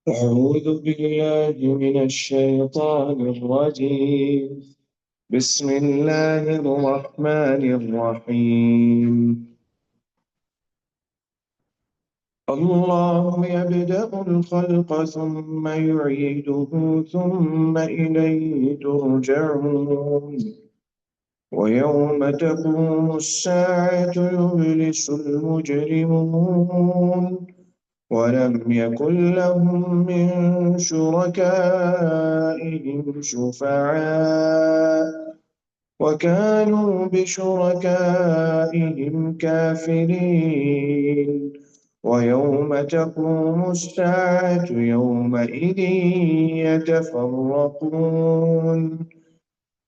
أعوذ بالله من الشيطان الرجيم. بسم الله الرحمن الرحيم. الله يبدأ الخلق ثم يعيده ثم إليه ترجعون. ويوم تقوم الساعة يبلس المجرمون ولم يكن لهم من شركائهم شفعاء وكانوا بشركائهم كافرين. ويوم تقوم الساعة يومئذ يتفرقون.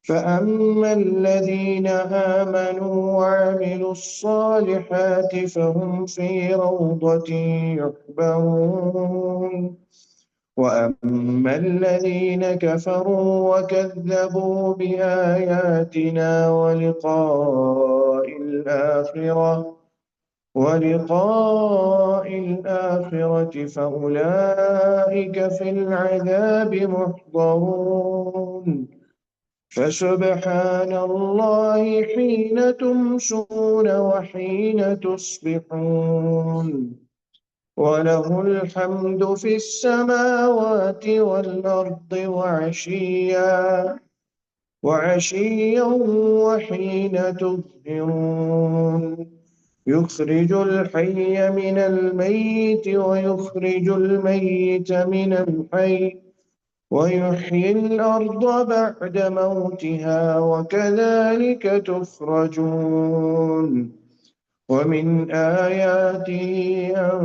فأما الذين آمنوا وعملوا الصالحات فهم في روضة يحبرون. وأما الذين كفروا وكذبوا بآياتنا ولقاء الآخرة فأولئك في العذاب محضرون. فسبحان الله حين تمسون وحين تصبحون. وله الحمد في السماوات والأرض وعشيا وحين تظهرون. يخرج الحي من الميت ويخرج الميت من الحي ويحيي الأرض بعد موتها وكذلك تخرجون. ومن آياته أن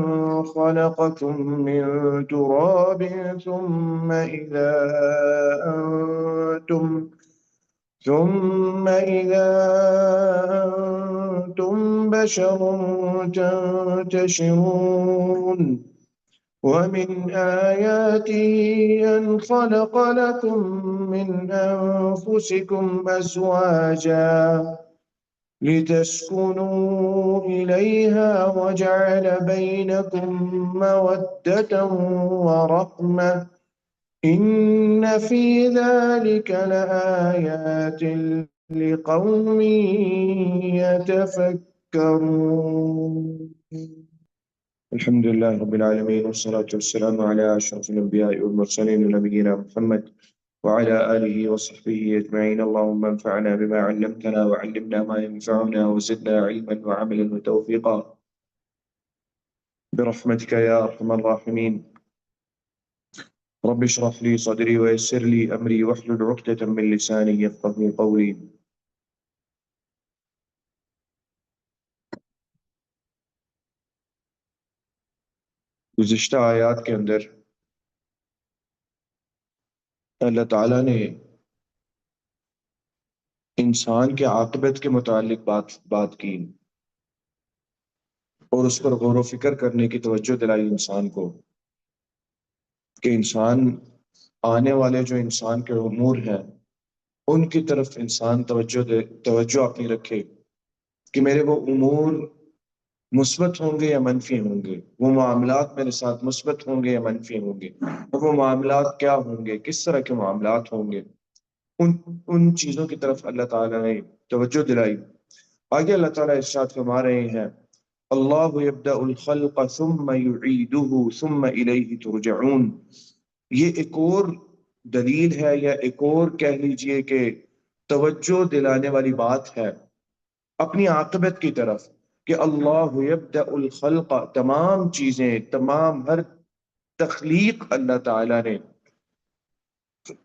خلقكم من تراب ثم إذا أنتم بشر تنتشرون. ومن آياته أن خلق لكم من أنفسكم أزواجا لتسكنوا إليها وجعل بينكم مودة ورحمة إن في ذلك لآيات لقوم يتفكرون. الحمد لله رب العالمين، والصلاة والسلام على أشرف الأنبياء والمرسلين نبينا محمد وعلى آله وصحبه أجمعين. اللهم انفعنا بما علمتنا وعلمنا ما ينفعنا وزدنا علما وعملا وتوفيقا برحمتك يا أرحم الراحمين. رب اشرح لي صدري ويسر لي أمري واحلل عقدة من لساني يفقهوا قولي. گزشتہ آیات کے اندر اللہ تعالیٰ نے انسان کے عاقبت کے متعلق بات کی اور اس پر غور و فکر کرنے کی توجہ دلائی انسان کو کہ انسان آنے والے جو انسان کے امور ہیں ان کی طرف انسان توجہ اپنی رکھے کہ میرے وہ امور مثبت ہوں گے یا منفی ہوں گے، وہ معاملات میرے ساتھ مثبت ہوں گے یا منفی ہوں گے، اور وہ معاملات کیا ہوں گے، کس طرح کے معاملات ہوں گے، ان چیزوں کی طرف اللہ تعالیٰ نے توجہ دلائی۔ آگے اللہ تعالیٰ ارشاد فرما رہے ہیں اللہ یبدأ الخلق ثم یعیدہ ثم الیہ ترجعون۔ یہ ایک اور دلیل ہے یا ایک اور کہہ لیجئے کہ توجہ دلانے والی بات ہے اپنی عاقبت کی طرف کہ اللہ یبدأ الخلق، تمام چیزیں، تمام ہر تخلیق اللہ تعالیٰ نے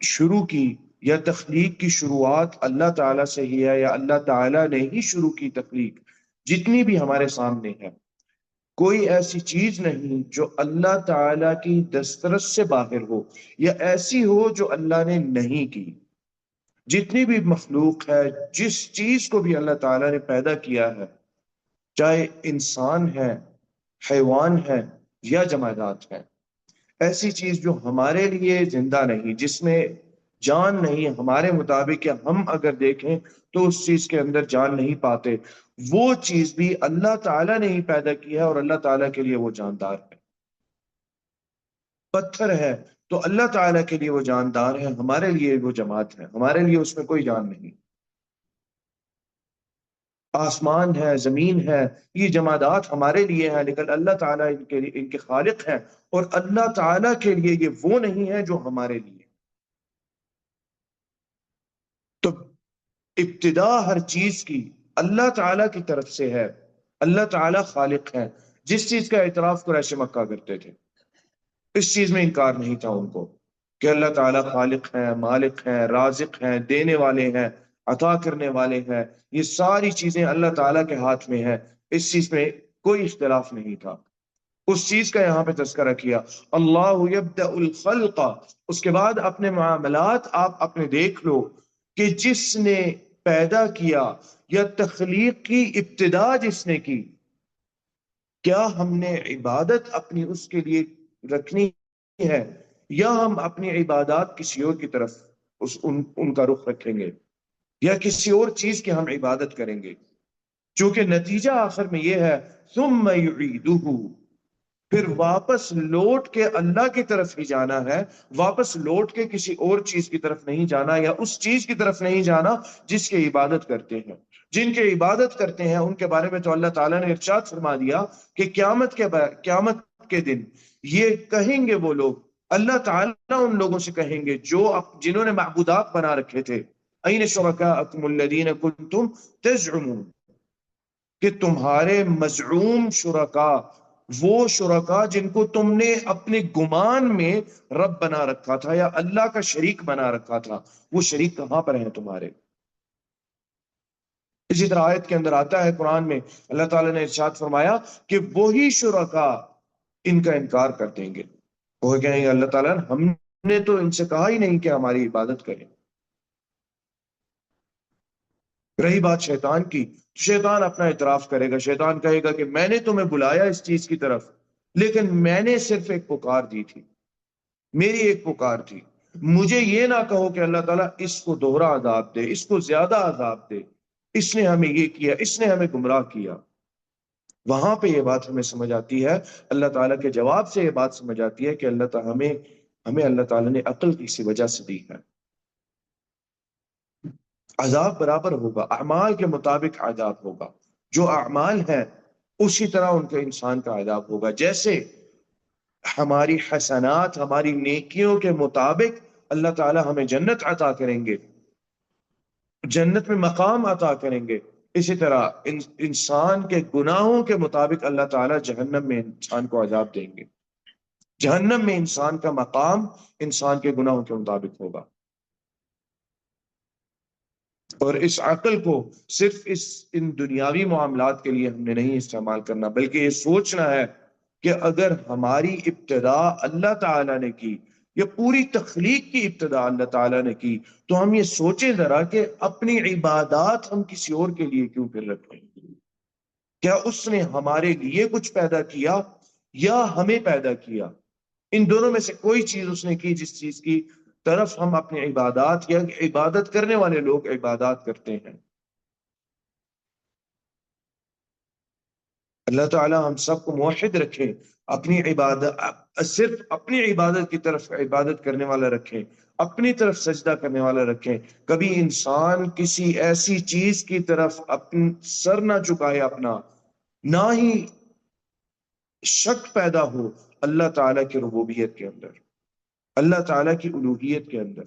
شروع کی، یا تخلیق کی شروعات اللہ تعالیٰ سے ہی ہے، یا اللہ تعالیٰ نے ہی شروع کی تخلیق جتنی بھی ہمارے سامنے ہے۔ کوئی ایسی چیز نہیں جو اللہ تعالیٰ کی دسترس سے باہر ہو یا ایسی ہو جو اللہ نے نہیں کی۔ جتنی بھی مخلوق ہے، جس چیز کو بھی اللہ تعالیٰ نے پیدا کیا ہے، چاہے انسان ہے، حیوان ہے یا جمادات ہے، ایسی چیز جو ہمارے لیے زندہ نہیں، جس میں جان نہیں ہمارے مطابق، یا ہم اگر دیکھیں تو اس چیز کے اندر جان نہیں پاتے، وہ چیز بھی اللہ تعالیٰ نے ہی پیدا کی ہے اور اللہ تعالیٰ کے لیے وہ جاندار ہے۔ پتھر ہے تو اللہ تعالیٰ کے لیے وہ جاندار ہے، ہمارے لیے وہ جماد ہے، ہمارے لیے اس میں کوئی جان نہیں۔ آسمان ہے، زمین ہے، یہ جمادات ہمارے لیے ہیں، لیکن اللہ تعالیٰ ان کے خالق ہیں، اور اللہ تعالیٰ کے لیے یہ وہ نہیں ہے جو ہمارے لیے۔ تو ابتدا ہر چیز کی اللہ تعالیٰ کی طرف سے ہے، اللہ تعالیٰ خالق ہے۔ جس چیز کا اعتراف قریش مکہ کرتے تھے، اس چیز میں انکار نہیں تھا ان کو، کہ اللہ تعالیٰ خالق ہیں، مالک ہیں، رازق ہیں، دینے والے ہیں، عطا کرنے والے ہیں، یہ ساری چیزیں اللہ تعالیٰ کے ہاتھ میں ہیں، اس چیز میں کوئی اختلاف نہیں تھا۔ اس چیز کا یہاں پہ تذکرہ کیا، اللہ یبدأ الخلق، اس کے بعد اپنے معاملات آپ اپنے دیکھ لو کہ جس نے پیدا کیا یا تخلیق کی ابتدا جس نے کی، کیا ہم نے عبادت اپنی اس کے لیے رکھنی ہے، یا ہم اپنی عبادات کسی اور کی طرف ان کا رخ رکھیں گے، یا کسی اور چیز کی ہم عبادت کریں گے؟ چونکہ نتیجہ آخر میں یہ ہے، ثم یعیدہ، پھر واپس لوٹ کے اللہ کی طرف ہی جانا ہے، واپس لوٹ کے کسی اور چیز کی طرف نہیں جانا، یا اس چیز کی طرف نہیں جانا جس کی عبادت کرتے ہیں۔ جن کی عبادت کرتے ہیں ان کے بارے میں تو اللہ تعالیٰ نے ارشاد فرما دیا کہ قیامت کے دن یہ کہیں گے وہ لوگ، اللہ تعالیٰ ان لوگوں سے کہیں گے جنہوں نے معبودات بنا رکھے تھے، این شرکاءکم الذین کنتم تزعمون، کہ تمہارے مزعوم شرکا، وہ شرکا جن کو تم نے اپنے گمان میں رب بنا رکھا تھا یا اللہ کا شریک بنا رکھا تھا، وہ شریک کہاں پر ہیں تمہارے؟ اسی طرح آیت کے اندر آتا ہے قرآن میں، اللہ تعالیٰ نے ارشاد فرمایا کہ وہی شرکا ان کا انکار کر دیں گے، وہ کہیں گے اللہ تعالیٰ ہم نے تو ان سے کہا ہی نہیں کہ ہماری عبادت کریں۔ رہی بات شیطان کی، شیطان اپنا اعتراف کرے گا، شیطان کہے گا کہ میں نے تمہیں بلایا اس چیز کی طرف، لیکن میں نے صرف ایک پکار دی تھی، میری ایک پکار تھی، مجھے یہ نہ کہو کہ اللہ تعالیٰ اس کو دوہرا عذاب دے، اس کو زیادہ عذاب دے، اس نے ہمیں یہ کیا، اس نے ہمیں گمراہ کیا۔ وہاں پہ یہ بات ہمیں سمجھ آتی ہے، اللہ تعالیٰ کے جواب سے یہ بات سمجھ آتی ہے کہ اللہ تعالیٰ ہمیں اللہ تعالیٰ نے عقل کسی وجہ سے دی ہے۔ عذاب برابر ہوگا، اعمال کے مطابق عذاب ہوگا، جو اعمال ہیں اسی طرح ان کے انسان کا عذاب ہوگا۔ جیسے ہماری حسنات، ہماری نیکیوں کے مطابق اللہ تعالی ہمیں جنت عطا کریں گے، جنت میں مقام عطا کریں گے، اسی طرح انسان کے گناہوں کے مطابق اللہ تعالی جہنم میں انسان کو عذاب دیں گے۔ جہنم میں انسان کا مقام انسان کے گناہوں کے مطابق ہوگا۔ اور اس عقل کو صرف ان دنیاوی معاملات کے لیے ہم نے نہیں استعمال کرنا، بلکہ یہ سوچنا ہے کہ اگر ہماری ابتدا اللہ تعالیٰ نے کی، یا پوری تخلیق کی ابتدا اللہ تعالیٰ نے کی، تو ہم یہ سوچیں ذرا کہ اپنی عبادات ہم کسی اور کے لیے کیوں پھر رکھیں؟ کیا اس نے ہمارے لیے کچھ پیدا کیا یا ہمیں پیدا کیا؟ ان دونوں میں سے کوئی چیز اس نے کی جس چیز کی طرف ہم اپنی عبادات یا عبادت کرنے والے لوگ عبادات کرتے ہیں۔ اللہ تعالی ہم سب کو موحد رکھے، اپنی عبادت صرف اپنی عبادت کی طرف عبادت کرنے والا رکھیں، اپنی طرف سجدہ کرنے والا رکھیں، کبھی انسان کسی ایسی چیز کی طرف اپنا سر نہ چکائے، اپنا نہ ہی شک پیدا ہو اللہ تعالیٰ کی ربوبیت کے اندر، اللہ تعالیٰ کی الوہیت کے اندر۔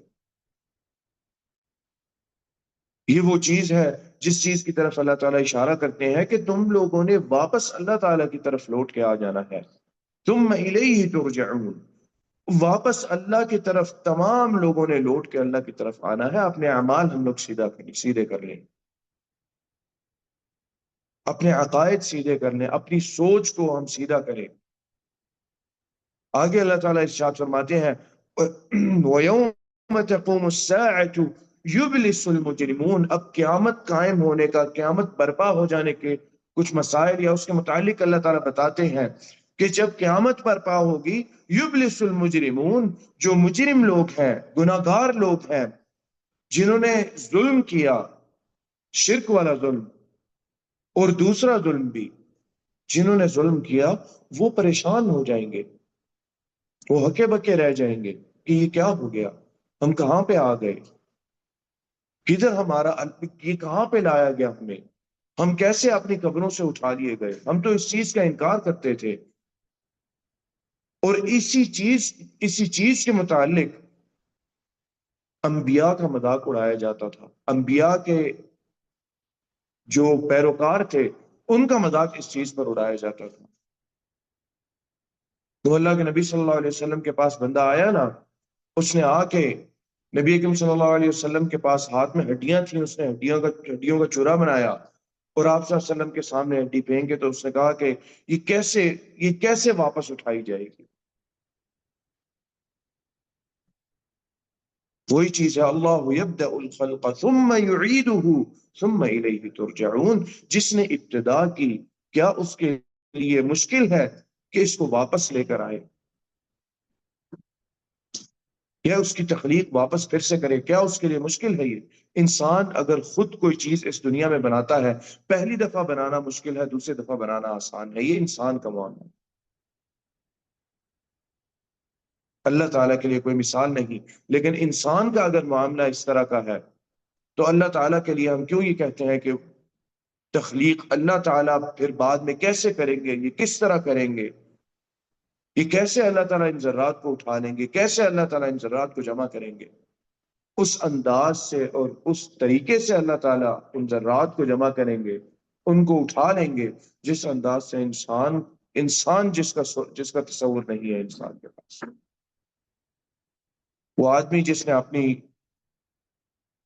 یہ وہ چیز ہے جس چیز کی طرف اللہ تعالیٰ اشارہ کرتے ہیں کہ تم لوگوں نے واپس اللہ تعالیٰ کی طرف لوٹ کے آ جانا ہے، ثم الیہ ترجعون، واپس اللہ کی طرف تمام لوگوں نے لوٹ کے اللہ کی طرف آنا ہے۔ اپنے اعمال ہم لوگ سیدھے کر لیں، اپنے عقائد سیدھے کر لیں، اپنی سوچ کو ہم سیدھا کریں۔ آگے اللہ تعالیٰ ارشاد فرماتے ہیں وَيَوْمَ تَقُومُ السَّاعَةُ يُبْلِسُ الْمُجْرِمُونَ، اب قیامت قائم ہونے کا، قیامت برپا ہو جانے کے کچھ مسائل یا اس کے متعلق اللہ تعالیٰ بتاتے ہیں کہ جب قیامت برپا ہوگی، یبلس المجرمون، جو مجرم لوگ ہیں، گناہگار لوگ ہیں، جنہوں نے ظلم کیا، شرک والا ظلم اور دوسرا ظلم بھی، جنہوں نے ظلم کیا وہ پریشان ہو جائیں گے، وہ ہکے بکے رہ جائیں گے کہ یہ کیا ہو گیا، ہم کہاں پہ آ گئے، کدھر ہمارا، یہ کہاں پہ لایا گیا ہمیں، ہم کیسے اپنی قبروں سے اٹھا لیے گئے، ہم تو اس چیز کا انکار کرتے تھے۔ اور اسی چیز کے متعلق انبیاء کا مذاق اڑایا جاتا تھا، انبیاء کے جو پیروکار تھے ان کا مذاق اس چیز پر اڑایا جاتا تھا۔ تو اللہ کے نبی صلی اللہ علیہ وسلم کے پاس بندہ آیا نا، اس نے آ کے نبی اکرم صلی اللہ علیہ وسلم کے پاس ہاتھ میں ہڈیاں تھیں، اس نے ہڈیوں کا چورا بنایا اور آپ صلی اللہ علیہ وسلم کے سامنے ہڈی پھینک کے تو اس نے کہا کہ یہ کیسے واپس اٹھائی جائے گی؟ وہی چیز ہے، اللہ یبدأ الخلق ثم یعیدہ ثم الیہ ترجعون، جس نے ابتدا کی کیا اس کے لیے مشکل ہے کہ اس کو واپس لے کر آئے، کیا اس کی تخلیق واپس پھر سے کرے، کیا اس کے لیے مشکل ہے؟ یہ انسان اگر خود کوئی چیز اس دنیا میں بناتا ہے، پہلی دفعہ بنانا مشکل ہے، دوسری دفعہ بنانا آسان ہے، یہ انسان کا معاملہ ہے، اللہ تعالیٰ کے لیے کوئی مثال نہیں۔ لیکن انسان کا اگر معاملہ اس طرح کا ہے تو اللہ تعالیٰ کے لیے ہم کیوں یہ کہتے ہیں کہ تخلیق اللہ تعالیٰ پھر بعد میں کیسے کریں گے، یہ کس طرح کریں گے، یہ کیسے اللہ تعالیٰ ان ذرات کو اٹھا لیں گے، کیسے اللہ تعالیٰ ان ذرات کو جمع کریں گے؟ اس انداز سے اور اس طریقے سے اللہ تعالیٰ ان ذرات کو جمع کریں گے، ان کو اٹھا لیں گے، جس انداز سے انسان جس کا تصور نہیں ہے انسان کے پاس۔ وہ آدمی جس نے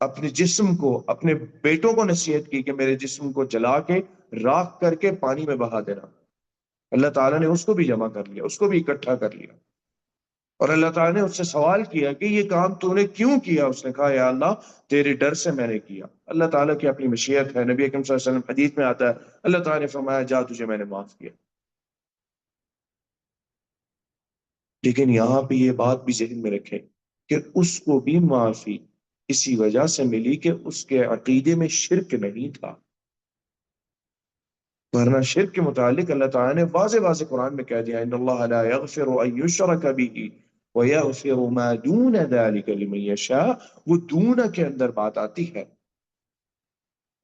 اپنے جسم کو، اپنے بیٹوں کو نصیحت کی کہ میرے جسم کو جلا کے راکھ کر کے پانی میں بہا دینا، اللہ تعالیٰ نے اس کو بھی جمع کر لیا، اس کو بھی اکٹھا کر لیا، اور اللہ تعالیٰ نے اس سے سوال کیا کہ یہ کام تو نے کیوں کیا؟ اس نے کہا یا اللہ تیرے ڈر سے میں نے کیا۔ اللہ تعالیٰ کی اپنی مشیت ہے، نبی اکرم صلی اللہ علیہ وسلم حدیث میں آتا ہے اللہ تعالیٰ نے فرمایا جا تجھے میں نے معاف کیا۔ لیکن یہاں پہ یہ بات بھی ذہن میں رکھیں کہ اس کو بھی معافی اسی وجہ سے ملی کہ اس کے عقیدے میں شرک نہیں تھا، ورنہ شرک کے متعلق اللہ تعالیٰ نے واضح واضح قرآن میں کہہ دیا ان اللہ لا یغفر ان یشرک به ویغفر ما دون ذلک لمن یشاء۔ وہ دون کے اندر بات آتی ہے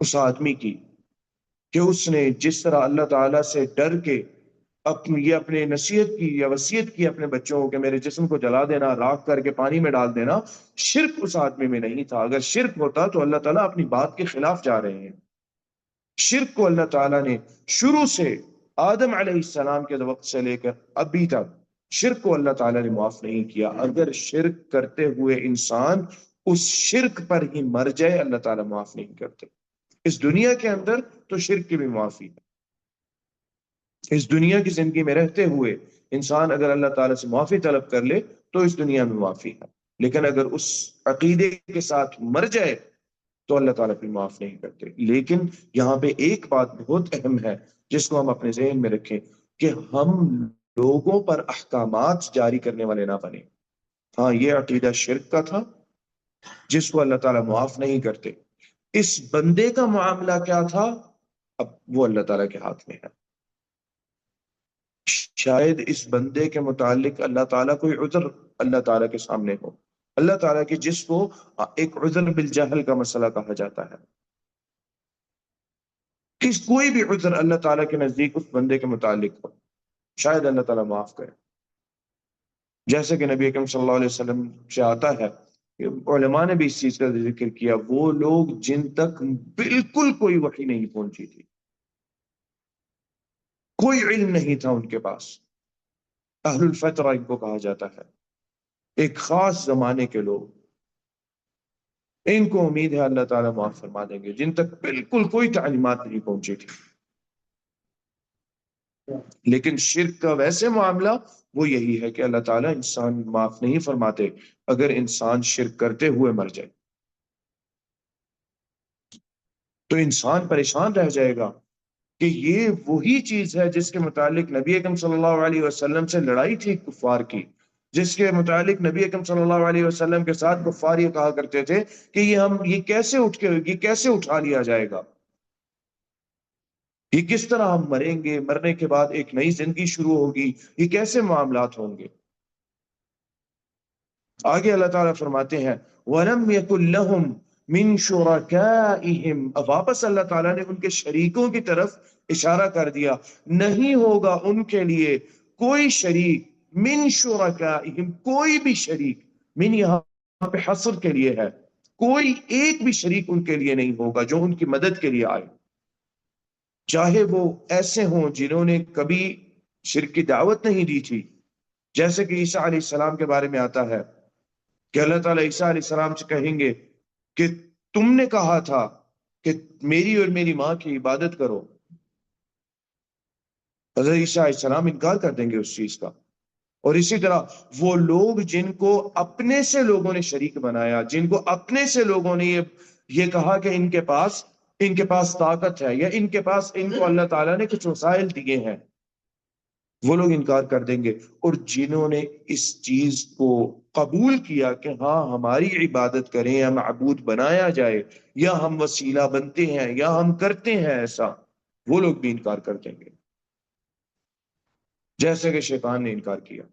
اس آدمی کی کہ اس نے جس طرح اللہ تعالیٰ سے ڈر کے اپنے نصیحت کی یا وصیت کی اپنے بچوں کو کہ میرے جسم کو جلا دینا، راکھ کر کے پانی میں ڈال دینا، شرک اس آدمی میں نہیں تھا۔ اگر شرک ہوتا تو اللہ تعالیٰ اپنی بات کے خلاف جا رہے ہیں۔ شرک کو اللہ تعالیٰ نے شروع سے آدم علیہ السلام کے وقت سے لے کر ابھی تک شرک کو اللہ تعالیٰ نے معاف نہیں کیا۔ اگر شرک کرتے ہوئے انسان اس شرک پر ہی مر جائے اللہ تعالیٰ معاف نہیں کرتے۔ اس دنیا کے اندر تو شرک کی بھی معافی ہے، اس دنیا کی زندگی میں رہتے ہوئے انسان اگر اللہ تعالیٰ سے معافی طلب کر لے تو اس دنیا میں معافی ہے، لیکن اگر اس عقیدے کے ساتھ مر جائے تو اللہ تعالیٰ پھر معاف نہیں کرتے۔ لیکن یہاں پہ ایک بات بہت اہم ہے جس کو ہم اپنے ذہن میں رکھیں کہ ہم لوگوں پر احکامات جاری کرنے والے نہ بنیں۔ ہاں یہ عقیدہ شرک کا تھا جس کو اللہ تعالیٰ معاف نہیں کرتے، اس بندے کا معاملہ کیا تھا اب وہ اللہ تعالیٰ کے ہاتھ میں ہے۔ شاید اس بندے کے متعلق اللہ تعالیٰ کوئی عذر اللہ تعالیٰ کے سامنے ہو، اللہ تعالیٰ کی جس کو ایک عذر بالجہل کا مسئلہ کہا جاتا ہے، کوئی بھی عذر اللہ تعالیٰ کے نزدیک اس بندے کے متعلق ہو، شاید اللہ تعالیٰ معاف کرے۔ جیسے کہ نبی اکرم صلی اللہ علیہ وسلم سے آتا ہے کہ علماء نے بھی اس چیز کا ذکر کیا، وہ لوگ جن تک بالکل کوئی وحی نہیں پہنچی تھی، کوئی علم نہیں تھا ان کے پاس، اہل الفترہ ان کو کہا جاتا ہے، ایک خاص زمانے کے لوگ، ان کو امید ہے اللہ تعالیٰ معاف فرما دیں گے، جن تک بالکل کوئی تعلیمات نہیں پہنچی تھی۔ لیکن شرک کا ویسے معاملہ وہ یہی ہے کہ اللہ تعالیٰ انسان معاف نہیں فرماتے اگر انسان شرک کرتے ہوئے مر جائے، تو انسان پریشان رہ جائے گا کہ یہ وہی چیز ہے جس کے متعلق نبی اکرم صلی اللہ علیہ وسلم سے لڑائی تھی کفار کی، جس کے متعلق نبی اکرم صلی اللہ علیہ وسلم کے ساتھ کفار یہ کہا کرتے تھے کہ یہ کیسے اٹھا لیا جائے گا، یہ کس طرح ہم مریں گے، مرنے کے بعد ایک نئی زندگی شروع ہوگی، یہ کیسے معاملات ہوں گے؟ آگے اللہ تعالیٰ فرماتے ہیں وَلَمْ يَكُنْ لَهُمْ مِنْ شُرَكَائِهِمْ، اب واپس اللہ تعالیٰ نے ان کے شریکوں کی طرف اشارہ کر دیا، نہیں ہوگا ان کے لیے کوئی شریک، من شرکائہم، کوئی بھی شریک، من یہاں پہ حصر کے لیے ہے، کوئی ایک بھی شریک ان کے لیے نہیں ہوگا جو ان کی مدد کے لیے آئے، چاہے وہ ایسے ہوں جنہوں نے کبھی شرک کی دعوت نہیں دی تھی، جیسے کہ عیسیٰ علیہ السلام کے بارے میں آتا ہے کہ اللہ تعالیٰ عیسیٰ علیہ السلام سے کہیں گے کہ تم نے کہا تھا کہ میری اور میری ماں کی عبادت کرو، حضرت عیسیٰ علیہ السلام انکار کر دیں گے اس چیز کا۔ اور اسی طرح وہ لوگ جن کو اپنے سے لوگوں نے شریک بنایا، جن کو اپنے سے لوگوں نے یہ کہا کہ ان کے پاس طاقت ہے، یا ان کے پاس، ان کو اللہ تعالیٰ نے کچھ وسائل دیے ہیں، وہ لوگ انکار کر دیں گے۔ اور جنہوں نے اس چیز کو قبول کیا کہ ہاں ہماری عبادت کریں یا معبود بنایا جائے، یا ہم وسیلہ بنتے ہیں یا ہم کرتے ہیں ایسا، وہ لوگ بھی انکار کر دیں گے، جیسے کہ شیطان نے انکار کیا۔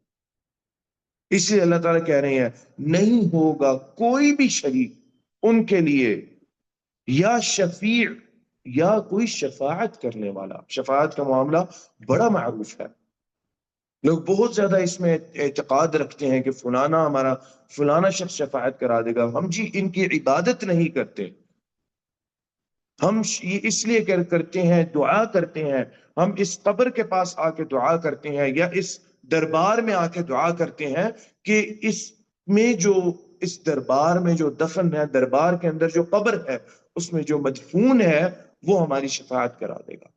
اس لیے اللہ تعالیٰ کہہ رہے ہیں نہیں ہوگا کوئی بھی شریک ان کے لیے، یا شفیع، یا کوئی شفاعت کرنے والا۔ شفاعت کا معاملہ بڑا معروف ہے، لوگ بہت زیادہ اس میں اعتقاد رکھتے ہیں کہ فلانا شخص شفاعت کرا دے گا۔ ہم جی ان کی عبادت نہیں کرتے، ہم یہ اس لیے کرتے ہیں، دعا کرتے ہیں، ہم اس قبر کے پاس آ کے دعا کرتے ہیں، یا اس دربار میں آ کے دعا کرتے ہیں کہ اس دربار میں جو دفن ہے، دربار کے اندر جو قبر ہے، اس میں جو مدفون ہے وہ ہماری شفاعت کرا دے گا۔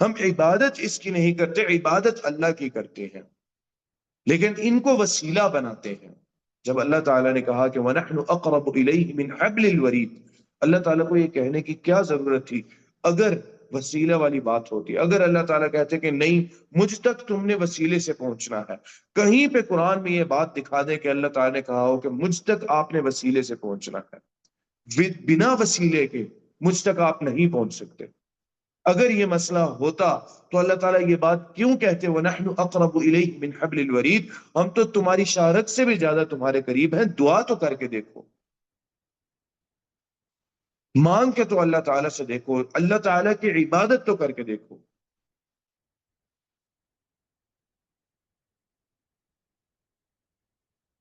ہم عبادت اس کی نہیں کرتے، عبادت اللہ کی کرتے ہیں، لیکن ان کو وسیلہ بناتے ہیں۔ جب اللہ تعالیٰ نے کہا کہ وَنَحْنُ أَقْرَبُ إِلَيْهِ مِنْ حَبْلِ الْوَرِيدِ، اللہ تعالیٰ کو یہ کہنے کی کیا ضرورت تھی؟ اگر وسیلہ والی بات ہوتی، اگر اللہ تعالیٰ کہتے کہ نہیں مجھ تک تم نے وسیلے سے پہنچنا ہے، کہیں پہ قرآن میں یہ بات دکھا دے کہ اللہ تعالیٰ نے کہا ہو کہ مجھ تک آپ نے وسیلے سے پہنچنا ہے، بنا وسیلے کے مجھ تک آپ نہیں پہنچ سکتے۔ اگر یہ مسئلہ ہوتا تو اللہ تعالیٰ یہ بات کیوں کہتے وَنَحْنُ أَقْرَبُ إِلَيْهِ مِنْ حَبْلِ الْوَرِيدِ، ہم تو تمہاری شہرت سے بھی زیادہ تمہارے قریب ہیں، دعا تو کر کے دیکھو، مانگ کے تو اللہ تعالیٰ سے دیکھو، اللہ تعالیٰ کی عبادت تو کر کے دیکھو۔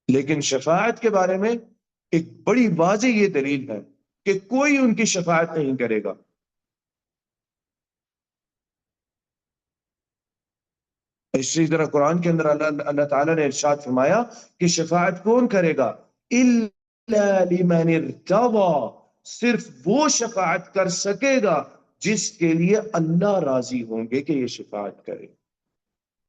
لیکن شفاعت کے بارے میں ایک بڑی واضح یہ دلیل ہے کہ کوئی ان کی شفاعت نہیں کرے گا۔ اسی طرح قرآن کے اندر اللہ تعالیٰ نے ارشاد فرمایا کہ شفاعت کون کرے گا؟ إِلَّا لِمَنِ ارْتَضَىٰ، صرف وہ شفاعت کر سکے گا جس کے لیے اللہ راضی ہوں گے کہ یہ شفاعت کرے،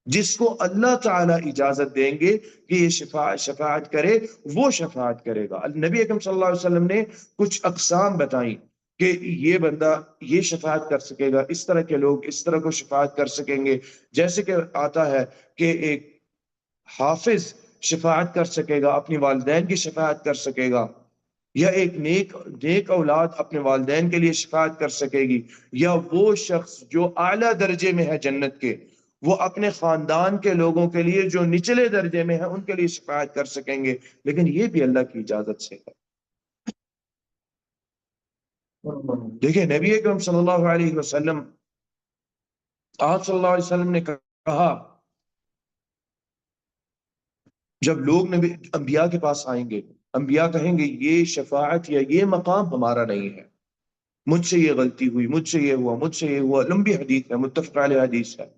جس کو اللہ تعالیٰ اجازت دیں گے کہ یہ شفاعت کرے، وہ شفاعت کرے گا۔ نبی اکرم صلی اللہ علیہ وسلم نے کچھ اقسام بتائیں کہ یہ بندہ یہ شفاعت کر سکے گا، اس طرح کے لوگ اس طرح کو شفاعت کر سکیں گے، جیسے کہ آتا ہے کہ ایک حافظ شفاعت کر سکے گا، اپنی والدین کی شفاعت کر سکے گا، یا ایک نیک اولاد اپنے والدین کے لیے شفاعت کر سکے گی، یا وہ شخص جو اعلیٰ درجے میں ہے جنت کے، وہ اپنے خاندان کے لوگوں کے لیے جو نچلے درجے میں ہیں ان کے لیے شفاعت کر سکیں گے، لیکن یہ بھی اللہ کی اجازت سے ہے۔ دیکھیں نبی اکرم صلی اللہ علیہ وسلم، آپ صلی اللہ علیہ وسلم نے کہا جب لوگ انبیاء کے پاس آئیں گے، انبیاء کہیں گے یہ شفاعت یا یہ مقام ہمارا نہیں ہے، مجھ سے یہ غلطی ہوئی، مجھ سے یہ ہوا، مجھ سے یہ ہوا، لمبی حدیث ہے، متفق علیہ حدیث ہے۔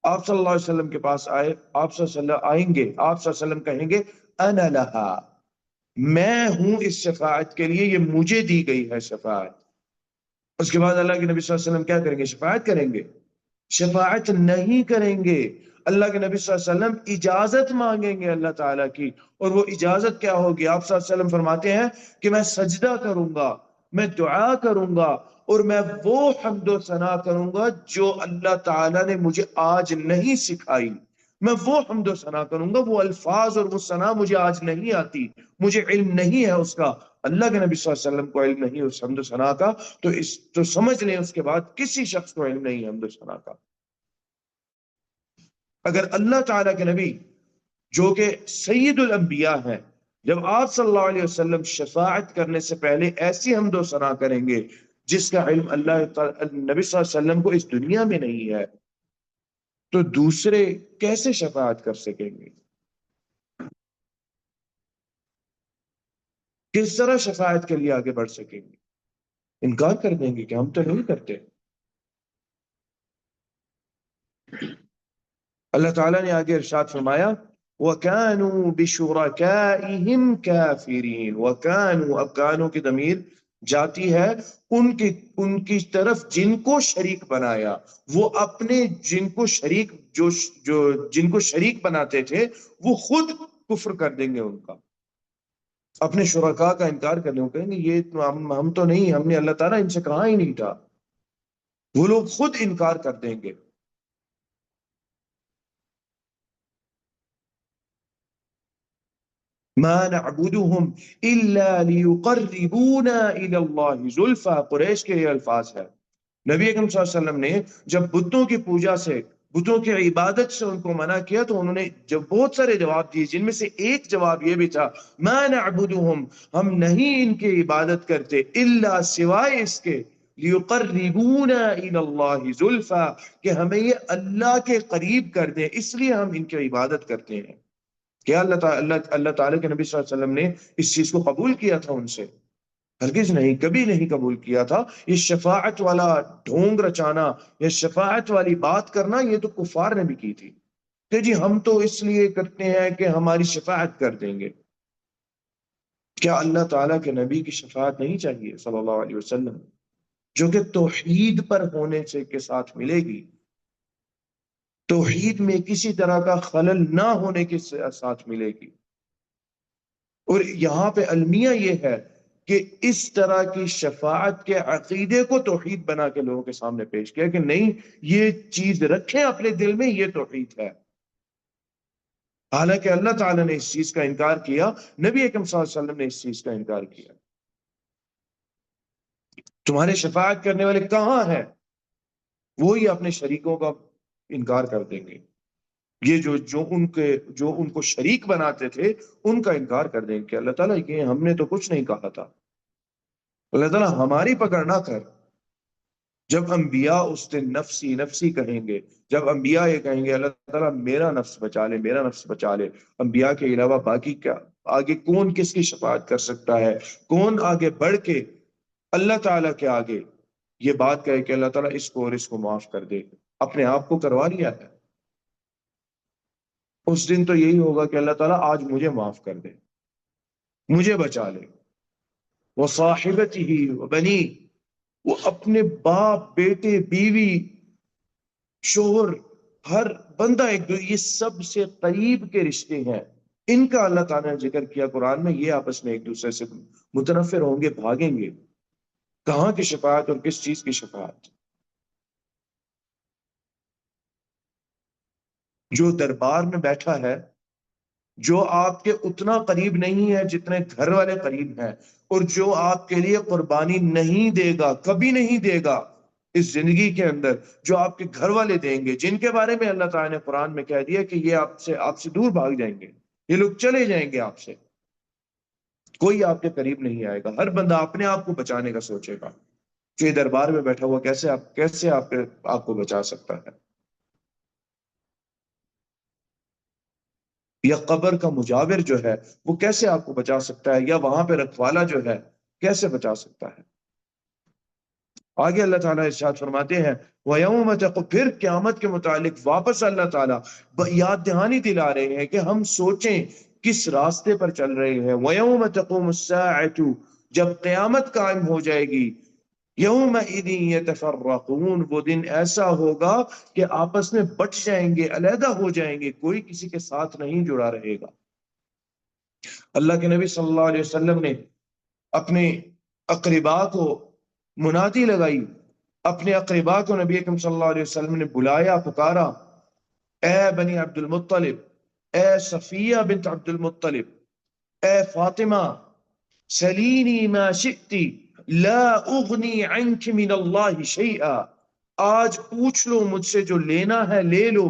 آپ صلی اللہ علیہ وسلم کے پاس آئے، آپ صلی اللہ علیہ وسلم آئیں گے، آپ صلی اللہ علیہ وسلم کہیں گے انا لہا، میں ہوں اس شفاعت کے لیے، یہ مجھے دی گئی ہے شفاعت۔ اس کے بعد اللہ کے نبی صلی اللہ علیہ وسلم کیا کریں گے؟ شفاعت کریں گے؟ شفاعت نہیں کریں گے۔ اللہ کے نبی صلی اللہ علیہ وسلم اجازت مانگیں گے اللہ تعالیٰ کی، اور وہ اجازت کیا ہوگی؟ آپ صلی اللہ علیہ وسلم فرماتے ہیں کہ میں سجدہ کروں گا، میں دعا کروں گا، اور میں وہ حمد و ثنا کروں گا جو اللہ تعالیٰ نے مجھے آج نہیں سکھائی، میں وہ حمد و ثنا کروں گا، وہ الفاظ اور وہ ثنا مجھے آج نہیں آتی، مجھے علم نہیں ہے اس کا، اللہ کے نبی صلی اللہ علیہ وسلم کو علم نہیں اس حمد و ثنا کا، تو سمجھ لیں اس کے بعد کسی شخص کو علم نہیں ہے حمد و ثنا کا۔ اگر اللہ تعالیٰ کے نبی جو کہ سید الانبیاء ہیں، جب آپ صلی اللہ علیہ وسلم شفاعت کرنے سے پہلے ایسی حمد و ثنا کریں گے جس کا علم نبی صلی اللہ علیہ وسلم کو اس دنیا میں نہیں ہے، تو دوسرے کیسے شفاعت کر سکیں گے؟ کس طرح شفاعت کے لیے آگے بڑھ سکیں گے؟ انکار کر دیں گے کہ ہم تو نہیں کرتے۔ اللہ تعالیٰ نے آگے ارشاد فرمایا وَكَانُوا بِشُرَكَائِهِمْ كَافِرِينَ، وَكَانُوا، اب کانوں کی ضمیر جاتی ہے ان کی طرف جن کو شریک بنایا، وہ اپنے جن کو شریک جو جن کو شریک بناتے تھے وہ خود کفر کر دیں گے، ان کا اپنے شرکاء کا انکار کرنے کو کہیں گے یہ تو ہم تو نہیں، ہم نے اللہ تعالیٰ ان سے کہا ہی نہیں تھا، وہ لوگ خود انکار کر دیں گے۔ ما نعبدهم الا ليقربونا الى الله زلفى، قریش کے یہ الفاظ ہے۔ نبی اکرم صلی اللہ علیہ وسلم نے جب بتوں کی پوجا سے، بتوں کی عبادت سے ان کو منع کیا تو انہوں نے جب بہت سارے جواب دیے، جن میں سے ایک جواب یہ بھی تھا ما نعبدهم، ہم نہیں ان کی عبادت کرتے الا سوائے اس کے لیقربونا الی اللہ زلفا، کہ ہمیں یہ اللہ کے قریب کر دیں، اس لیے ہم ان کی عبادت کرتے ہیں۔ کیا اللہ تعالیٰ کے نبی صلی اللہ علیہ وسلم نے اس چیز کو قبول کیا تھا ان سے؟ ہرگز نہیں، کبھی نہیں قبول کیا تھا۔ یہ شفاعت والا ڈھونگ رچانا، یہ شفاعت والی بات کرنا، یہ تو کفار نے بھی کی تھی کہ جی ہم تو اس لیے کرتے ہیں کہ ہماری شفاعت کر دیں گے۔ کیا اللہ تعالیٰ کے نبی کی شفاعت نہیں چاہیے صلی اللہ علیہ وسلم، جو کہ توحید پر ہونے سے کے ساتھ ملے گی، توحید میں کسی طرح کا خلل نہ ہونے کے ساتھ ملے گی؟ اور یہاں پہ المیہ یہ ہے کہ اس طرح کی شفاعت کے عقیدے کو توحید بنا کے لوگوں کے سامنے پیش کیا کہ نہیں، یہ چیز رکھیں اپنے دل میں، یہ توحید ہے، حالانکہ اللہ تعالیٰ نے اس چیز کا انکار کیا، نبی اکرم صلی اللہ علیہ وسلم نے اس چیز کا انکار کیا۔ تمہارے شفاعت کرنے والے کہاں ہیں؟ وہی اپنے شریکوں کا انکار کر دیں گے، یہ جو ان کو شریک بناتے تھے ان کا انکار کر دیں گے کہ اللہ تعالیٰ یہ ہم نے تو کچھ نہیں کہا تھا، اللہ تعالیٰ ہماری پکڑ نہ کر۔ جب انبیاء اس دن نفسی نفسی کہیں گے، جب انبیاء یہ کہیں گے اللہ تعالیٰ میرا نفس بچا لے، میرا نفس بچا لے، انبیاء کے علاوہ باقی کیا، آگے کون کس کی شفاعت کر سکتا ہے؟ کون آگے بڑھ کے اللہ تعالیٰ کے آگے یہ بات کہے کہ اللہ تعالیٰ اس کو اور اس کو معاف کر دے؟ اپنے آپ کو کروا لیا ہے۔ اس دن تو یہی ہوگا کہ اللہ تعالیٰ آج مجھے معاف کر دے، مجھے بچا لے۔ وصاحبتہ وبنی، وہ اپنے باپ، بیٹے، بیوی، شوہر، ہر بندہ یہ سب سے قریب کے رشتے ہیں، ان کا اللہ تعالیٰ نے ذکر کیا قرآن میں، یہ آپس میں ایک دوسرے سے متنفر ہوں گے، بھاگیں گے۔ کہاں کی شفاعت اور کس چیز کی شفاعت؟ جو دربار میں بیٹھا ہے، جو آپ کے اتنا قریب نہیں ہے جتنے گھر والے قریب ہیں، اور جو آپ کے لیے قربانی نہیں دے گا، کبھی نہیں دے گا اس زندگی کے اندر، جو آپ کے گھر والے دیں گے، جن کے بارے میں اللہ تعالیٰ نے قرآن میں کہہ دیا کہ یہ آپ سے دور بھاگ جائیں گے، یہ لوگ چلے جائیں گے آپ سے، کوئی آپ کے قریب نہیں آئے گا، ہر بندہ اپنے آپ کو بچانے کا سوچے گا۔ جو یہ دربار میں بیٹھا ہوا کیسے آپ کو بچا سکتا ہے؟ یا قبر کا مجاور جو ہے وہ کیسے آپ کو بچا سکتا ہے؟ یا وہاں پہ رکھوالا جو ہے کیسے بچا سکتا ہے؟ آگے اللہ تعالیٰ ارشاد فرماتے ہیں وَيَوْمَ تَقُومُ، پھر قیامت کے متعلق واپس اللہ تعالیٰ یاد دہانی دلا رہے ہیں کہ ہم سوچیں کس راستے پر چل رہے ہیں۔ وَيَوْمَ تَقُومُ السَّاعَةُ، جب قیامت قائم ہو جائے گی، يَوْمَئِذٍ يَتَفَرَّقُونَ، وہ دن ایسا ہوگا کہ آپس میں بٹ جائیں گے، علیحدہ ہو جائیں گے، کوئی کسی کے ساتھ نہیں جڑا رہے گا۔ اللہ کے نبی صلی اللہ علیہ وسلم نے اپنے اقربا کو منادی لگائی، اپنے اقربا کو نبی اکرم صلی اللہ علیہ وسلم نے بلایا، پکارا، اے بنی عبد المطلب، اے صفیہ بنت عبد المطلب، اے فاطمہ، سلینی ما شئتی لا اغنی عنک من اللہ شیئا، آج پوچھ لو مجھ سے جو لینا ہے لے لو،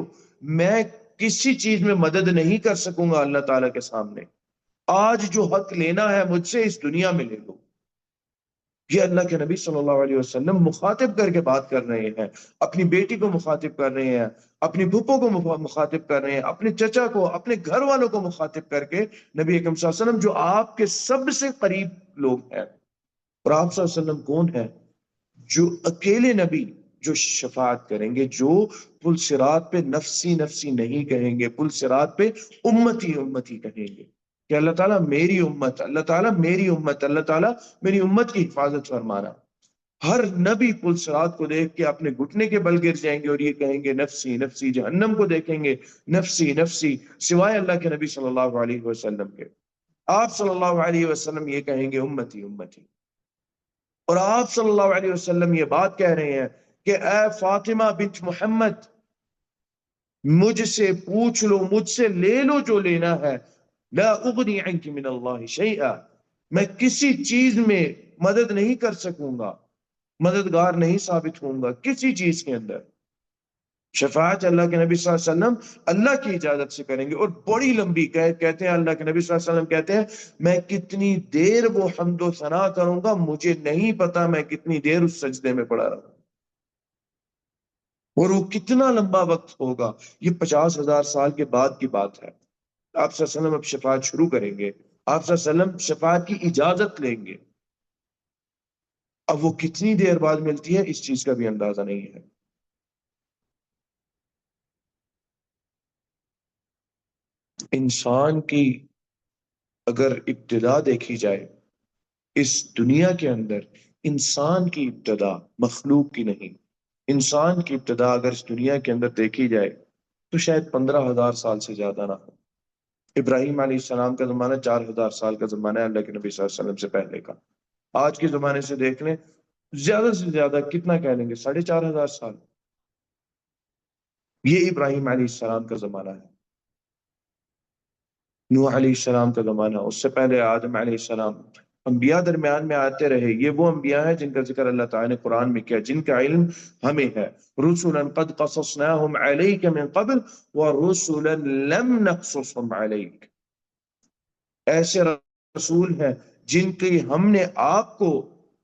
میں کسی چیز میں مدد نہیں کر سکوں گا اللہ تعالیٰ کے سامنے. آج جو حق لینا ہے مجھ سے اس دنیا میں لے لو. یہ اللہ کے نبی صلی اللہ علیہ وسلم مخاطب کر کے بات کر رہے ہیں. اپنی بیٹی کو مخاطب کر رہے ہیں، اپنی پھپھو کو مخاطب کر رہے ہیں، اپنے چچا کو، اپنے گھر والوں کو مخاطب کر کے نبی اکرم صلی اللہ علیہ وسلم جو آپ کے سب سے قریب لوگ ہیں. اور آپ صلی اللہ علیہ وسلم کون ہے؟ جو اکیلے نبی جو شفاعت کریں گے، جو پل صراط پہ نفسی نفسی نہیں کہیں گے، پل صراط پہ امتی امتی کہیں گے کہ اللہ تعالیٰ میری امت، اللہ تعالیٰ میری امت، اللہ تعالیٰ میری امت کی حفاظت فرمانا. ہر نبی پل صراط کو دیکھ کے اپنے گھٹنے کے بل گر جائیں گے اور یہ کہیں گے نفسی نفسی. جہنم کو دیکھیں گے نفسی نفسی، سوائے اللہ کے نبی صلی اللہ علیہ وسلم کے. آپ صلی اللہ علیہ وسلم یہ کہیں گے امتی امتی. اور آپ صلی اللہ علیہ وسلم یہ بات کہہ رہے ہیں کہ اے فاطمہ بنت محمد، مجھ سے پوچھ لو، مجھ سے لے لو جو لینا ہے. لا اغنی عنک من اللہ شیئا، میں کسی چیز میں مدد نہیں کر سکوں گا، مددگار نہیں ثابت ہوں گا کسی چیز کے اندر. شفاعت اللہ کے نبی صلی اللہ علیہ وسلم اللہ کی اجازت سے کریں گے. اور بڑی لمبی کہتے ہیں اللہ کے نبی صلی اللہ علیہ وسلم کہتے ہیں میں کتنی دیر وہ حمد و ثنا کروں گا مجھے نہیں پتا، میں کتنی دیر اس سجدے میں پڑا رہوں. اور وہ کتنا لمبا وقت ہوگا، یہ 50,000 سال کے بعد کی بات ہے. آپ صلی اللہ علیہ وسلم اب شفاعت شروع کریں گے، آپ صلی اللہ علیہ وسلم شفاعت کی اجازت لیں گے. اب وہ کتنی دیر بعد ملتی ہے اس چیز کا بھی اندازہ نہیں ہے. انسان کی اگر ابتدا دیکھی جائے اس دنیا کے اندر، انسان کی ابتدا مخلوق کی نہیں، انسان کی ابتدا اگر اس دنیا کے اندر دیکھی جائے تو شاید 15,000 سال سے زیادہ نہ ہو. ابراہیم علیہ السلام کا زمانہ 4,000 سال کا زمانہ ہے اللہ کے نبی صلی اللہ علیہ وسلم سے پہلے کا. آج کے زمانے سے دیکھ لیں زیادہ سے زیادہ کتنا کہہ لیں گے، 4,500 سال. یہ ابراہیم علیہ السلام کا زمانہ ہے. نوح علیہ السلام کا زمانہ، اس سے پہلے آدم علیہ السلام. انبیاء درمیان میں آتے رہے. یہ وہ انبیاء ہیں جن کا ذکر اللہ تعالیٰ نے قرآن میں کیا، جن کا علم ہمیں ہے. رسلا قد قصصناهم عليك من قبل ورسلا لم نقصصهم عليك. ایسے رسول ہیں جن کی ہم نے آپ کو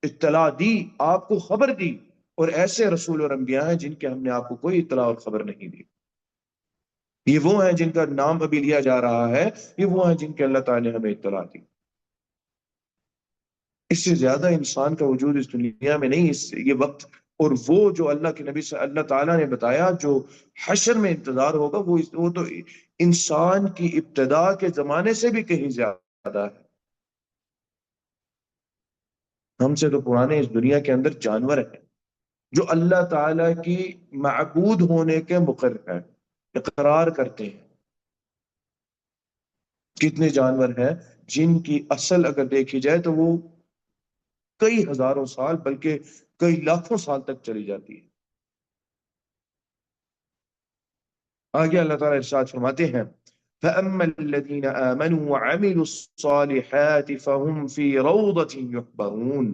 اطلاع دی، آپ کو خبر دی، اور ایسے رسول اور انبیاء ہیں جن کے ہم نے آپ کو کوئی اطلاع اور خبر نہیں دی. یہ وہ ہیں جن کا نام ابھی لیا جا رہا ہے، یہ وہ ہیں جن کے اللہ تعالیٰ نے ہمیں اطلاع دی. اس سے زیادہ انسان کا وجود اس دنیا میں نہیں. یہ وقت اور وہ جو اللہ کے نبی سے اللہ تعالیٰ نے بتایا جو حشر میں انتظار ہوگا، وہ تو انسان کی ابتدا کے زمانے سے بھی کہیں زیادہ ہے. ہم سے تو پرانے اس دنیا کے اندر جانور ہیں جو اللہ تعالیٰ کی معبود ہونے کے مقرر ہیں، اقرار کرتے ہیں. کتنے جانور ہیں جن کی اصل اگر دیکھی جائے تو وہ کئی ہزاروں سال بلکہ کئی لاکھوں سال تک چلی جاتی ہے. آگے اللہ تعالیٰ ارشاد فرماتے ہیں فَأَمَّا الَّذِينَ آمَنُوا وَعَمِلُوا الصَّالِحَاتِ فَهُمْ فِي رَوْضَةٍ يُحْبَرُونَ.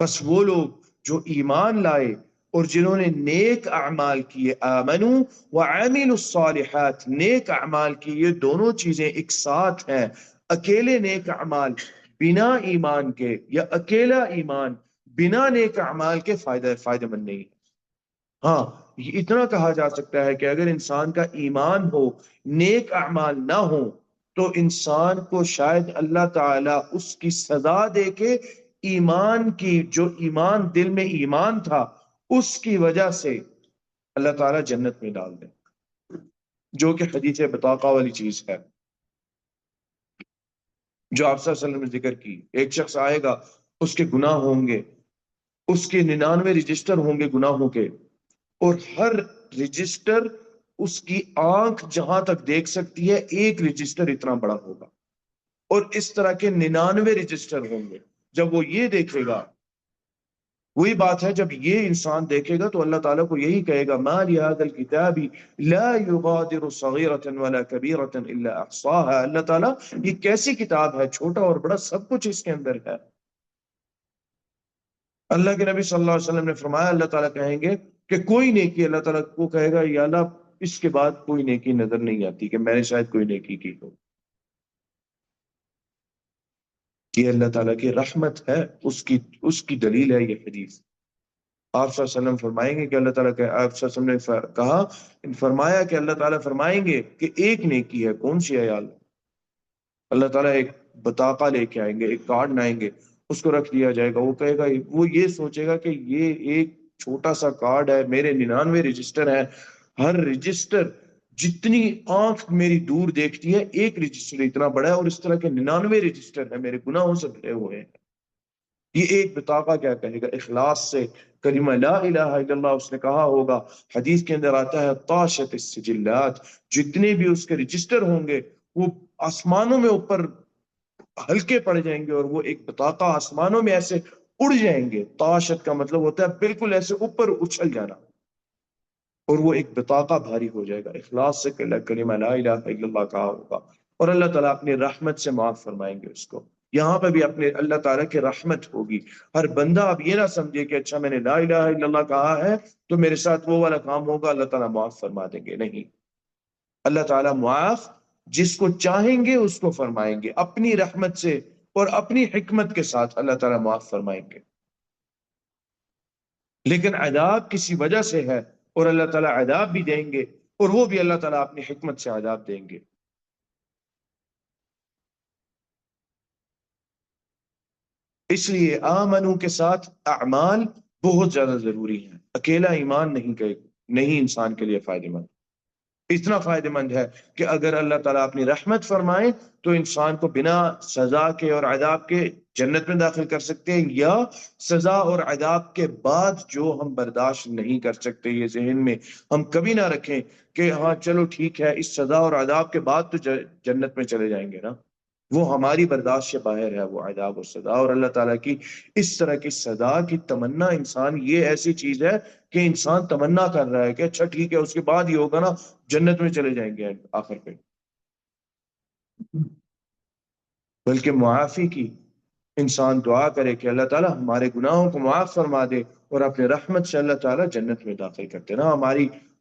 بس وہ لوگ جو ایمان لائے اور جنہوں نے نیک اعمال کیے، آمنوا وعملوا الصالحات، نیک اعمال کی، یہ دونوں چیزیں ایک ساتھ ہیں. اکیلے نیک اعمال بنا ایمان کے یا اکیلا ایمان بنا نیک اعمال کے فائدہ مند نہیں. ہاں یہ اتنا کہا جا سکتا ہے کہ اگر انسان کا ایمان ہو، نیک اعمال نہ ہو، تو انسان کو شاید اللہ تعالیٰ اس کی سزا دے کے ایمان کی، جو ایمان دل میں ایمان تھا اس کی وجہ سے اللہ تعالیٰ جنت میں ڈال دے، جو کہ حدیث بطاقہ والی چیز ہے جو آپ صلی اللہ علیہ وسلم نے ذکر کی. ایک شخص آئے گا، اس کے گناہ ہوں گے، اس کے 99 رجسٹر ہوں گے گناہوں کے، اور ہر رجسٹر اس کی آنکھ جہاں تک دیکھ سکتی ہے ایک رجسٹر اتنا بڑا ہوگا، اور اس طرح کے 99 رجسٹر ہوں گے. جب وہ یہ دیکھے گا، وہی بات ہے جب یہ انسان دیکھے گا تو اللہ تعالیٰ کو یہی کہے گا ما لهذا الكتاب لا يغادر صغيرة ولا كبيرة الا احصاها. اللہ تعالیٰ یہ کیسی کتاب ہے، چھوٹا اور بڑا سب کچھ اس کے اندر ہے. اللہ کے نبی صلی اللہ علیہ وسلم نے فرمایا اللہ تعالیٰ کہیں گے کہ کوئی نیکی، اللہ تعالیٰ کو کہے گا یا اللہ اس کے بعد کوئی نیکی نظر نہیں آتی کہ میں نے شاید کوئی نیکی کی ہو۔ یہ اللہ تعالیٰ کی رحمت ہے، اس کی دلیل ہے یہ حدیث۔ آپ صلی اللہ علیہ وسلم فرمائیں گے کہ اللہ تعالیٰ کہ آپ صلی اللہ علیہ وسلم نے کہا، فرمایا کہ اللہ تعالیٰ فرمائیں گے کہ ایک نیکی ہے، کون سی ہے یا اللہ؟ اللہ تعالیٰ ایک بطاقہ لے کے آئیں گے، ایک کارڈ لائیں گے، اس کو رکھ دیا جائے گا، وہ کہے گا، وہ یہ سوچے گا کہ یہ ایک چھوٹا سا کارڈ ہے، میرے 99 رجسٹر ہیں، ہر رجسٹر جتنی آنکھ میری دور دیکھتی ہے ایک رجسٹر اتنا بڑا ہے، اور اس طرح کے 99 رجسٹر ہیں میرے گناہوں سے بھرے ہوئے ہیں۔ یہ ایک بطاقہ کیا کہے گا؟ اخلاص سے کلمہ لا الہ الا اللہ اس نے کہا ہوگا۔ حدیث کے اندر آتا ہے طاشت السجلات، جتنے بھی اس کے رجسٹر ہوں گے وہ آسمانوں میں اوپر ہلکے پڑ جائیں گے، اور وہ ایک بطاقہ آسمانوں میں ایسے اڑ جائیں گے۔ طاشت کا مطلب ہوتا ہے بالکل ایسے اوپر اچھل جانا، اور وہ ایک بطاقہ بھاری ہو جائے گا۔ اخلاص سے کلمہ لا الہ الا اللہ کہا ہوگا، اور اللہ تعالیٰ اپنی رحمت سے معاف فرمائیں گے اس کو۔ یہاں پہ بھی اپنے اللہ تعالیٰ کی رحمت ہوگی۔ ہر بندہ اب یہ نہ سمجھے کہ اچھا میں نے لا الہ الا اللہ کہا ہے تو میرے ساتھ وہ والا کام ہوگا، اللہ تعالیٰ معاف فرما دیں گے، نہیں۔ اللہ تعالیٰ معاف جس کو چاہیں گے اس کو فرمائیں گے، اپنی رحمت سے اور اپنی حکمت کے ساتھ اللہ تعالیٰ معاف فرمائیں گے۔ لیکن عذاب کسی وجہ سے ہے، اور اللہ تعالیٰ عذاب بھی دیں گے، اور وہ بھی اللہ تعالیٰ اپنی حکمت سے عذاب دیں گے۔ اس لیے آمنو کے ساتھ اعمال بہت زیادہ ضروری ہیں۔ اکیلا ایمان نہیں انسان کے لیے فائدہ مند۔ اتنا فائدہ مند ہے کہ اگر اللہ تعالیٰ اپنی رحمت فرمائے تو انسان کو بنا سزا کے اور عذاب کے جنت میں داخل کر سکتے ہیں، یا سزا اور عذاب کے بعد جو ہم برداشت نہیں کر سکتے، یہ ذہن میں ہم کبھی نہ رکھیں کہ ہاں چلو ٹھیک ہے، اس سزا اور عذاب کے بعد تو جنت میں چلے جائیں گے نا، وہ ہماری برداشت سے باہر ہے وہ عذاب اور سزا۔ اور اللہ تعالیٰ کی اس طرح کی سزا کی تمنا، انسان یہ ایسی چیز ہے کہ انسان تمنا کر رہا ہے کہ اچھا ٹھیک ہے اس کے بعد یہ ہوگا نا، جنت میں چلے جائیں گے آخر پہ۔ بلکہ معافی کی انسان دعا کرے کہ اللہ تعالیٰ ہمارے گناہوں کو معاف فرما دے، اور اپنے رحمت سے اللہ تعالیٰ جنت میں داخل کرتے نا۔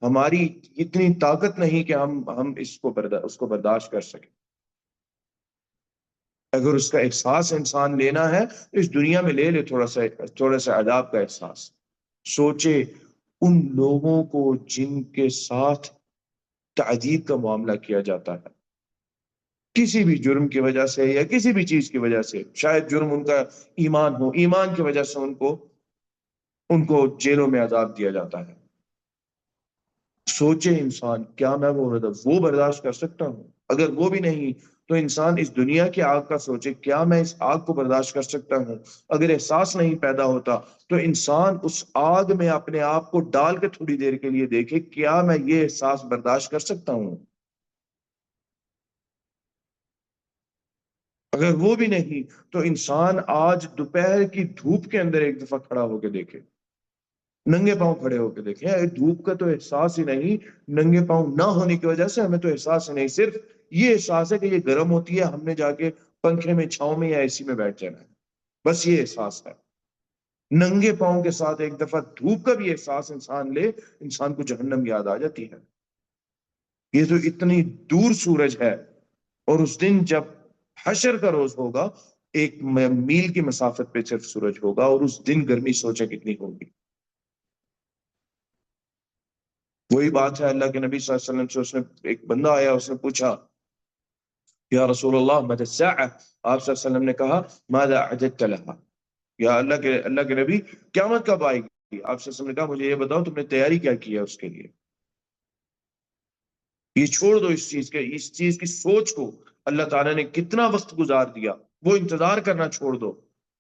ہماری اتنی طاقت نہیں کہ ہم اس کو برداشت کر سکیں۔ اگر اس کا احساس انسان لینا ہے تو اس دنیا میں لے لے، تھوڑا سا عذاب کا احساس۔ سوچے ان لوگوں کو جن کے ساتھ تعذیب کا معاملہ کیا جاتا ہے، کسی بھی جرم کی وجہ سے یا کسی بھی چیز کی وجہ سے، شاید جرم ان کا ایمان ہو، ایمان کی وجہ سے ان کو جیلوں میں عذاب دیا جاتا ہے۔ سوچے انسان، کیا میں وہ برداشت کر سکتا ہوں؟ اگر وہ بھی نہیں تو انسان اس دنیا کی آگ کا سوچے، کیا میں اس آگ کو برداشت کر سکتا ہوں؟ اگر احساس نہیں پیدا ہوتا تو انسان اس آگ میں اپنے آپ کو ڈال کے تھوڑی دیر کے لیے دیکھے، کیا میں یہ احساس برداشت کر سکتا ہوں؟ اگر وہ بھی نہیں تو انسان آج دوپہر کی دھوپ کے اندر ایک دفعہ کھڑا ہو کے دیکھے، ننگے پاؤں کھڑے ہو کے دیکھیں، دھوپ کا تو احساس ہی نہیں، ننگے پاؤں نہ ہونے کی وجہ سے ہمیں تو احساس ہی نہیں، صرف یہ احساس ہے کہ یہ گرم ہوتی ہے، ہم نے جا کے پنکھے میں، چھاؤں میں یا اے سی میں بیٹھ جانا ہے، بس یہ احساس ہے۔ ننگے پاؤں کے ساتھ ایک دفعہ دھوپ کا بھی احساس انسان لے، انسان کو جہنم یاد آ جاتی ہے۔ یہ تو اتنی دور سورج ہے، اور اس دن جب حشر کا روز ہوگا، ایک میل کی مسافت پہ صرف سورج ہوگا، اور اس دن گرمی سوچے کتنی ہوگی۔ وہی بات ہے، اللہ کے نبی صلی اللہ علیہ وسلم سے اس نے ایک بندہ آیا، اس نے پوچھا یا رسول اللہ متی الساعہ، آپ صلی اللہ علیہ وسلم نے کہا ماذا اعددت لها، یا اللہ کے نبی قیامت کب آئے گی؟ آپ صلی اللہ علیہ وسلم نے کہا مجھے یہ بتاؤ تم نے تیاری کیا کی ہے اس کے لیے۔ یہ چھوڑ دو اس چیز کی سوچ کو، اللہ تعالیٰ نے کتنا وقت گزار دیا، وہ انتظار کرنا چھوڑ دو،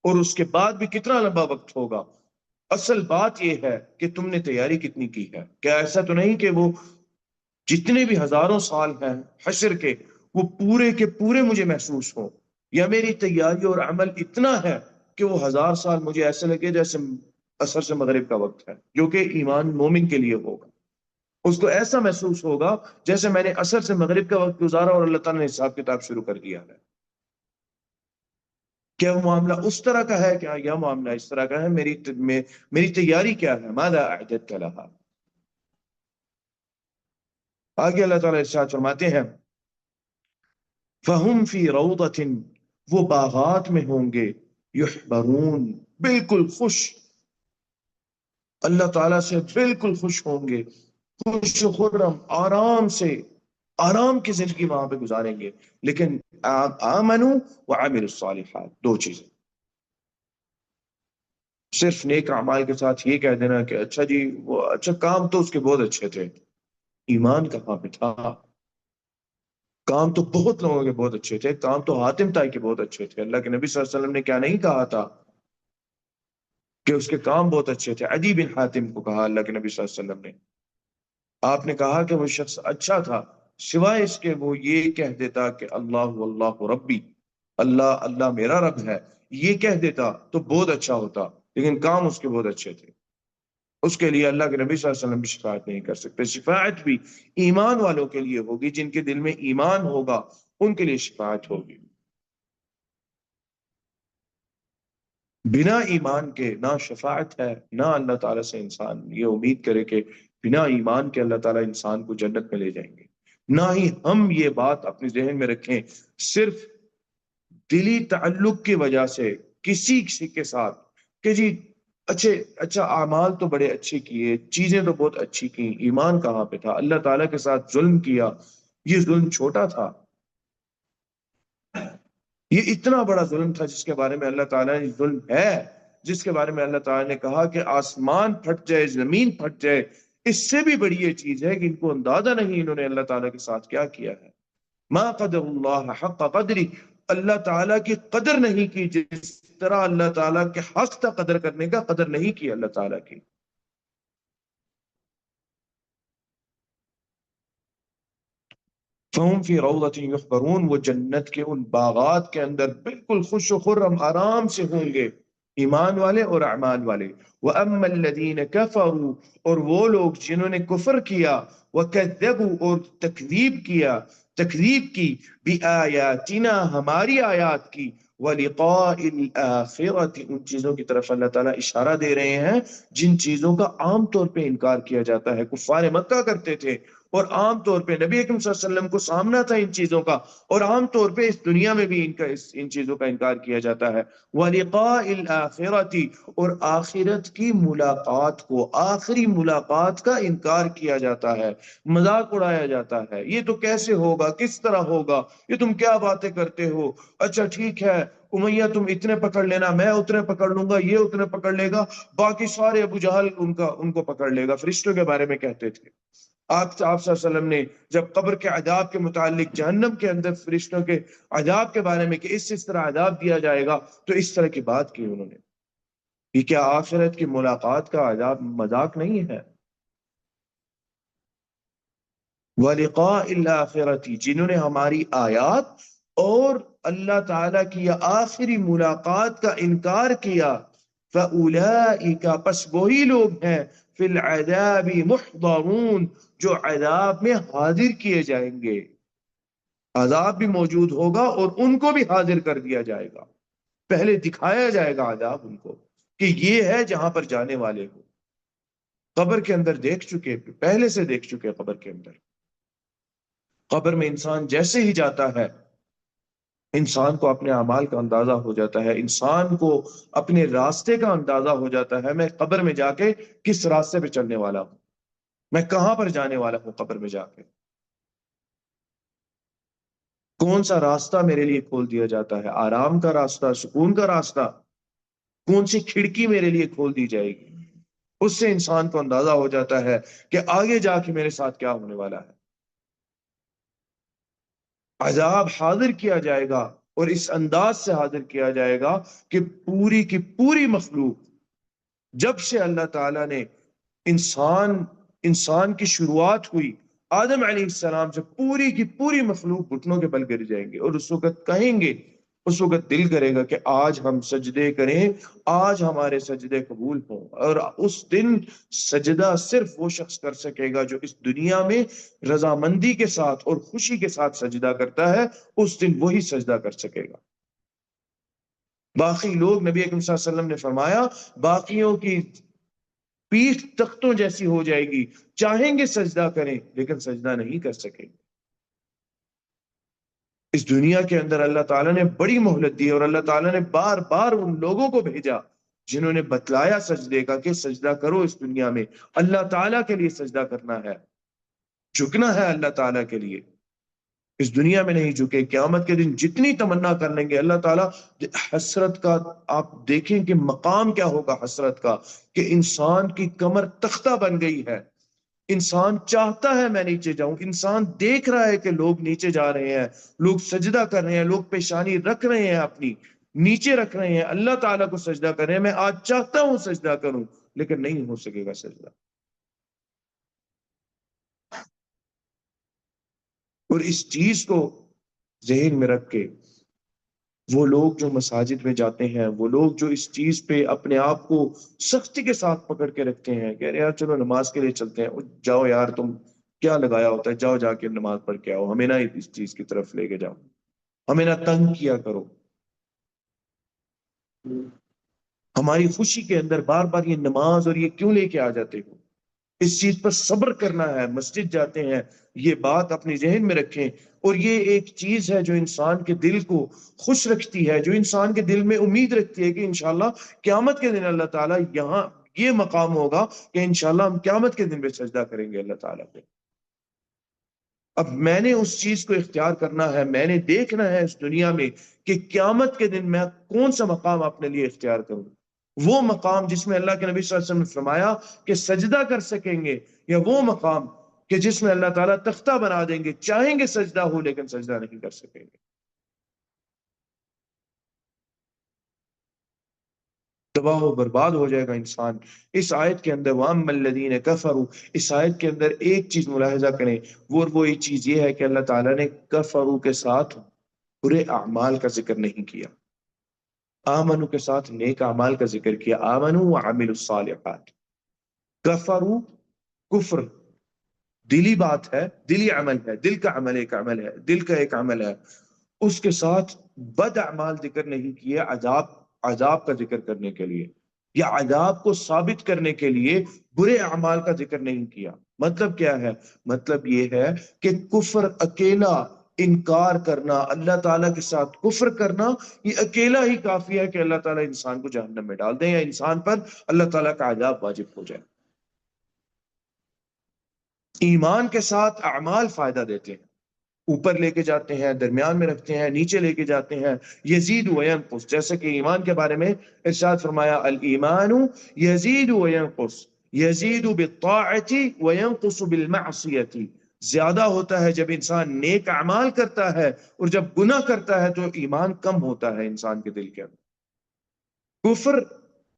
اور اس کے بعد بھی کتنا لمبا وقت ہوگا۔ اصل بات یہ ہے کہ تم نے تیاری کتنی کی ہے۔ کیا ایسا تو نہیں کہ وہ جتنے بھی ہزاروں سال ہیں حشر کے، وہ پورے کے پورے مجھے محسوس ہوں، یا میری تیاری اور عمل اتنا ہے کہ وہ 1000 سال مجھے ایسے لگے جیسے عصر سے مغرب کا وقت ہے، جو کہ ایمان مومن کے لیے ہوگا۔ اس کو ایسا محسوس ہوگا جیسے میں نے عصر سے مغرب کا وقت گزارا اور اللہ تعالیٰ نے حساب کتاب شروع کر دیا ہے۔ کیا وہ معاملہ اس طرح کا ہے؟ کیا یہ معاملہ اس طرح کا ہے؟ میری تیاری کیا ہے؟ ماذا اعددت لها؟ آگے اللہ تعالیٰ ارشاد فرماتے ہیں فَهُمْ فِي رَوْضَةٍ، وہ باغات میں ہوں گے، یحبرون، بالکل خوش، اللہ تعالیٰ سے بالکل خوش ہوں گے، خوش و خرم، آرام سے، آرام کی زندگی وہاں پہ گزاریں گے۔ لیکن آمنوا وعملوا الصالحات، دو چیزیں، صرف نیک اعمال کے ساتھ یہ کہہ دینا کہ اچھا جی وہ اچھا کام تو اس کے بہت اچھے تھے، ایمان کہاں پہ تھا؟ کام تو بہت لوگوں کے بہت اچھے تھے، کام تو حاتم طائی کے بہت اچھے تھے، اللہ کے نبی صلی اللہ علیہ وسلم نے کیا نہیں کہا تھا کہ اس کے کام بہت اچھے تھے؟ عدی بن حاتم کو کہا اللہ کے نبی صلی اللہ علیہ وسلم نے، آپ نے کہا کہ وہ شخص اچھا تھا، سوائے اس کے وہ یہ کہہ دیتا کہ اللہ واللہ ربی، اللہ اللہ میرا رب ہے، یہ کہہ دیتا تو بہت اچھا ہوتا، لیکن کام اس کے بہت اچھے تھے، اس کے لیے اللہ کے نبی صلی اللہ علیہ وسلم بھی شفاعت نہیں کر سکتے۔ شفاعت بھی ایمان والوں کے لیے ہوگی، جن کے دل میں ایمان ہوگا ان کے لیے شفاعت ہوگی، بنا ایمان کے نہ شفاعت ہے، نہ اللہ تعالیٰ سے انسان یہ امید کرے کہ بنا ایمان کے اللہ تعالیٰ انسان کو جنت میں لے جائیں گے، نہ ہی ہم یہ بات اپنے ذہن میں رکھیں صرف دلی تعلق کی وجہ سے کسی کے ساتھ کہ جی اچھا اعمال تو بڑے اچھے کیے، چیزیں تو بہت اچھی کی، ایمان کہاں پہ تھا؟ اللہ تعالیٰ کے ساتھ ظلم کیا، یہ ظلم چھوٹا تھا، یہ اتنا بڑا ظلم تھا جس کے بارے میں اللہ تعالیٰ نے، ظلم ہے جس کے بارے میں اللہ تعالیٰ نے کہا کہ آسمان پھٹ جائے، زمین پھٹ جائے، اس سے بھی بڑی یہ چیز ہے کہ ان کو اندازہ نہیں انہوں نے اللہ تعالیٰ کے ساتھ کیا کیا ہے۔ ما قدر اللہ حق قدری، اللہ تعالیٰ کی قدر نہیں کی جس طرح اللہ تعالیٰ کے حق تھا قدر کرنے کا، قدر نہیں کی اللہ تعالیٰ کی۔ فَهُمْ فِي رَوْضَةٍ يُحْبَرُونَ، وہ جنت کے ان باغات کے اندر بالکل خوش و خرم آرام سے ہوں گے، ایمان والے اور اعمال والے۔ وَأَمَّا الَّذِينَ كَفَرُوا، اور وہ لوگ جنہوں نے کفر کیا، وَكَذَّبُوا، اور تکذیب کی، بِآیاتِنَا، ہماری آیات کی، وَلِقَاءِ الْآخِرَةِ، ان چیزوں کی طرف اللہ تعالیٰ اشارہ دے رہے ہیں جن چیزوں کا عام طور پہ انکار کیا جاتا ہے، کفار مکہ کرتے تھے، اور عام طور پہ نبی اکرم صلی اللہ علیہ وسلم کو سامنا تھا ان چیزوں کا، اور عام طور پہ اس دنیا میں بھی ان چیزوں کا انکار کیا جاتا ہے۔ وَلِقَاءِ الْآخِرَةِ، اور آخرت کی ملاقات کو، آخری ملاقات کا انکار کیا جاتا ہے، مذاق اڑایا جاتا ہے، یہ تو کیسے ہوگا، کس طرح ہوگا، یہ تم کیا باتیں کرتے ہو، اچھا ٹھیک ہے امیہ تم اتنے پکڑ لینا، میں اتنے پکڑ لوں گا، یہ اتنے پکڑ لے گا، باقی سارے ابو جہل ان کو پکڑ لے گا، فرشتوں کے بارے میں کہتے تھے۔ آپ صلی اللہ علیہ وسلم نے جب قبر کے عذاب کے متعلق، جہنم کے اندر فرشتوں کے عذاب کے بارے میں کہ اس طرح عذاب دیا جائے گا، تو اس طرح کی بات کی انہوں نے، یہ کیا آخرت کی ملاقات کا عذاب مذاق نہیں ہے؟ وَلِقَاءِ الْآخِرَةِ، جنہوں نے ہماری آیات اور اللہ تعالیٰ کی یہ آخری ملاقات کا انکار کیا، فَأُولَئِكَ، پس وہی لوگ ہیں، فِي الْعَذَابِ مُحْضَرُونَ، جو عذاب میں حاضر کیے جائیں گے، عذاب بھی موجود ہوگا اور ان کو بھی حاضر کر دیا جائے گا، پہلے دکھایا جائے گا عذاب ان کو کہ یہ ہے جہاں پر جانے والے ہو، قبر کے اندر دیکھ چکے، پہلے سے دیکھ چکے، قبر کے اندر، قبر میں انسان جیسے ہی جاتا ہے انسان کو اپنے اعمال کا اندازہ ہو جاتا ہے، انسان کو اپنے راستے کا اندازہ ہو جاتا ہے، میں قبر میں جا کے کس راستے پہ چلنے والا ہوں، میں کہاں پر جانے والا ہوں، قبر میں جا کے کون سا راستہ میرے لیے کھول دیا جاتا ہے، آرام کا راستہ، سکون کا راستہ، کون سی کھڑکی میرے لیے کھول دی جائے گی، اس سے انسان کو اندازہ ہو جاتا ہے کہ آگے جا کے میرے ساتھ کیا ہونے والا ہے۔ عذاب حاضر کیا جائے گا، اور اس انداز سے حاضر کیا جائے گا کہ پوری کی پوری مخلوق، جب سے اللہ تعالیٰ نے انسان کی شروعات ہوئی آدم علیہ السلام سے، پوری کی پوری مخلوق گھٹنوں کے بل گر جائیں گے، اور اس وقت کہیں گے، اس وقت دل کرے گا کہ آج ہم سجدے کریں، آج ہمارے سجدے قبول ہوں، اور اس دن سجدہ صرف وہ شخص کر سکے گا جو اس دنیا میں رضامندی کے ساتھ اور خوشی کے ساتھ سجدہ کرتا ہے، اس دن وہی سجدہ کر سکے گا۔ باقی لوگ، نبی اکرم صلی اللہ علیہ وسلم نے فرمایا، باقیوں کی پیٹھ تختوں جیسی ہو جائے گی، چاہیں گے سجدہ کریں لیکن سجدہ نہیں کر سکیں گے۔ اس دنیا کے اندر اللہ تعالیٰ نے بڑی مہلت دی اور اللہ تعالیٰ نے بار بار ان لوگوں کو بھیجا جنہوں نے بتلایا سجدے کا کہ سجدہ کرو، اس دنیا میں اللہ تعالیٰ کے لیے سجدہ کرنا ہے، جھکنا ہے اللہ تعالیٰ کے لیے، اس دنیا میں نہیں جھکے۔ قیامت کے دن جتنی تمنا کر لیں گے اللہ تعالیٰ، حسرت کا آپ دیکھیں کہ مقام کیا ہوگا حسرت کا، کہ انسان کی کمر تختہ بن گئی ہے، انسان چاہتا ہے میں نیچے جاؤں، انسان دیکھ رہا ہے کہ لوگ نیچے جا رہے ہیں، لوگ سجدہ کر رہے ہیں، لوگ پیشانی رکھ رہے ہیں، اپنی نیچے رکھ رہے ہیں، اللہ تعالیٰ کو سجدہ کر رہے ہیں، میں آج چاہتا ہوں سجدہ کروں لیکن نہیں ہو سکے گا سجدہ۔ اور اس چیز کو ذہن میں رکھ کے وہ لوگ جو مساجد میں جاتے ہیں، وہ لوگ جو اس چیز پہ اپنے آپ کو سختی کے ساتھ پکڑ کے رکھتے ہیں کہ یار چلو نماز کے لیے چلتے ہیں، جاؤ یار تم کیا لگایا ہوتا ہے، جاؤ جا کے نماز پڑھ کے آؤ، ہمیں نہ اس چیز کی طرف لے کے جاؤ، ہمیں نہ تنگ کیا کرو۔ ہماری خوشی کے اندر بار بار یہ نماز اور یہ کیوں لے کے آ جاتے ہو؟ اس چیز پر صبر کرنا ہے، مسجد جاتے ہیں، یہ بات اپنے ذہن میں رکھیں۔ اور یہ ایک چیز ہے جو انسان کے دل کو خوش رکھتی ہے، جو انسان کے دل میں امید رکھتی ہے کہ انشاءاللہ قیامت کے دن اللہ تعالیٰ یہاں یہ مقام ہوگا کہ انشاءاللہ ہم قیامت کے دن پہ سجدہ کریں گے اللہ تعالیٰ پہ۔ اب میں نے اس چیز کو اختیار کرنا ہے، میں نے دیکھنا ہے اس دنیا میں کہ قیامت کے دن میں کون سا مقام اپنے لیے اختیار کروں، وہ مقام جس میں اللہ کے نبی صلی اللہ علیہ وسلم نے فرمایا کہ سجدہ کر سکیں گے، یا وہ مقام کہ جس میں اللہ تعالیٰ تختہ بنا دیں گے، چاہیں گے سجدہ ہو لیکن سجدہ نہیں کر سکیں گے، تباہ و برباد ہو جائے گا انسان۔ اس آیت کے اندر وَأَمَّا الَّذِينَ كَفَرُوا، اس آیت کے اندر ایک چیز ملاحظہ کریں، وہ ایک چیز یہ ہے کہ اللہ تعالیٰ نے کفروا کے ساتھ برے اعمال کا ذکر نہیں کیا، آمنو کے ساتھ نیک اعمال کا ذکر کیا، آمنو وعملوا الصالحات۔ کفروا کفر دلی بات ہے، دلی عمل ہے، دل کا عمل ایک عمل ہے، دل کا ایک عمل ہے، اس کے ساتھ بد اعمال ذکر نہیں کیے، عذاب کا ذکر کرنے کے لیے یا عذاب کو ثابت کرنے کے لیے برے اعمال کا ذکر نہیں کیا۔ مطلب کیا ہے؟ مطلب یہ ہے کہ کفر اکیلا، انکار کرنا، اللہ تعالیٰ کے ساتھ کفر کرنا، یہ اکیلا ہی کافی ہے کہ اللہ تعالیٰ انسان کو جہنم میں ڈال دیں یا انسان پر اللہ تعالیٰ کا عذاب واجب ہو جائے۔ ایمان کے ساتھ اعمال فائدہ دیتے ہیں، اوپر لے کے جاتے ہیں، درمیان میں رکھتے ہیں، نیچے لے کے جاتے ہیں، یزید و ینقص، جیسے کہ ایمان کے بارے میں ارشاد فرمایا الایمان یزید و ینقص، یزید بالطاعت و ینقص بالمعصیت، زیادہ ہوتا ہے جب انسان نیک اعمال کرتا ہے، اور جب گناہ کرتا ہے تو ایمان کم ہوتا ہے انسان کے دل کے اندر۔ کفر،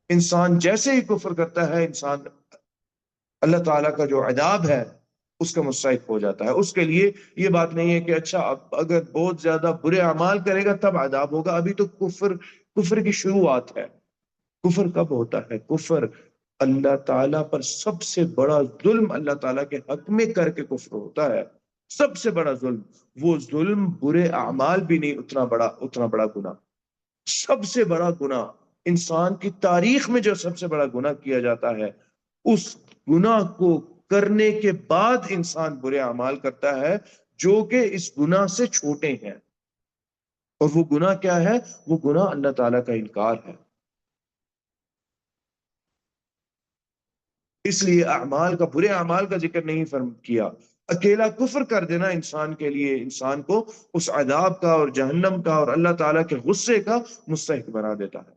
انسان جیسے ہی کفر کرتا ہے انسان اللہ تعالیٰ کا جو عذاب ہے اس کا مستحق ہو جاتا ہے۔ اس کے لیے یہ بات نہیں ہے کہ اچھا اگر بہت زیادہ برے اعمال کرے گا تب عذاب ہوگا، ابھی تو کفر کی شروعات ہے۔ کفر کب ہوتا ہے؟ کفر اللہ تعالیٰ پر سب سے بڑا ظلم اللہ تعالیٰ کے حق میں کر کے کفر ہوتا ہے، سب سے بڑا ظلم۔ وہ ظلم برے اعمال بھی نہیں، اتنا بڑا گناہ، سب سے بڑا گناہ انسان کی تاریخ میں جو سب سے بڑا گناہ کیا جاتا ہے، اس گناہ کو کرنے کے بعد انسان برے اعمال کرتا ہے جو کہ اس گناہ سے چھوٹے ہیں، اور وہ گناہ کیا ہے؟ وہ گناہ اللہ تعالیٰ کا انکار ہے۔ اس لیے اعمال کا، برے اعمال کا ذکر نہیں کیا، اکیلا کفر کر دینا انسان کے لیے انسان کو اس عذاب کا اور جہنم کا اور اللہ تعالیٰ کے غصے کا مستحق بنا دیتا ہے۔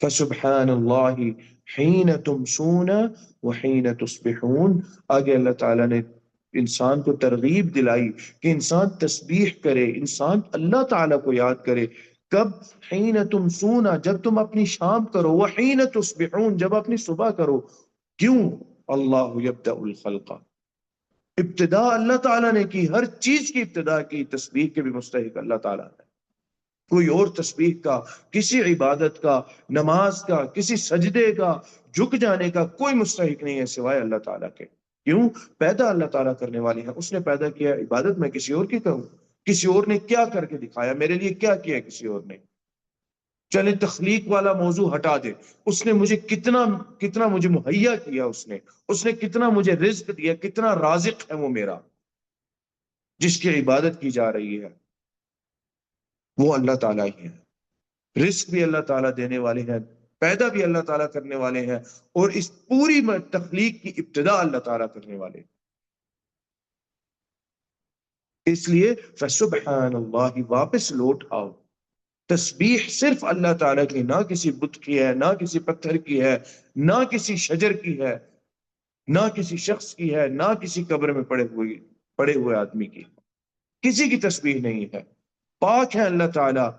فسبحان اللہ حین تمسون وحین تصبحون، آگے اللہ تعالیٰ نے انسان کو ترغیب دلائی کہ انسان تسبیح کرے، انسان اللہ تعالیٰ کو یاد کرے۔ کب؟ حین تمسون، جب تم اپنی شام کرو، وحین تصبحون، جب اپنی صبح کرو۔ کیوں؟ اللہ یبدأ الخلق، ابتدا اللہ تعالیٰ نے کی، ہر چیز کی ابتدا کی، تسبیح کے بھی مستحق اللہ تعالیٰ ہے۔ کوئی اور تسبیح کا، کسی عبادت کا، نماز کا، کسی سجدے کا، جھک جانے کا کوئی مستحق نہیں ہے سوائے اللہ تعالیٰ کے۔ کیوں؟ پیدا اللہ تعالیٰ کرنے والی ہے، اس نے پیدا کیا، عبادت میں کسی اور کی کروں؟ کسی اور نے کیا کر کے دکھایا؟ میرے لیے کیا کیا کسی اور نے؟ چلے تخلیق والا موضوع ہٹا دے، اس نے مجھے کتنا کتنا مجھے مہیا کیا، اس نے کتنا مجھے رزق دیا، کتنا رازق ہے وہ میرا جس کی عبادت کی جا رہی ہے، وہ اللہ تعالیٰ ہی ہے۔ رزق بھی اللہ تعالیٰ دینے والے ہیں، پیدا بھی اللہ تعالیٰ کرنے والے ہیں، اور اس پوری تخلیق کی ابتدا اللہ تعالیٰ کرنے والے ہیں۔ اس لیے فسبحان اللہ، واپس لوٹ آؤ، تسبیح صرف اللہ تعالیٰ کی، نہ کسی بت کی ہے، نہ کسی پتھر کی ہے، نہ کسی شجر کی ہے، نہ کسی شخص کی ہے، نہ کسی قبر میں پڑے ہوئے آدمی کی، کسی کی تسبیح نہیں ہے۔ پاک ہے اللہ تعالیٰ،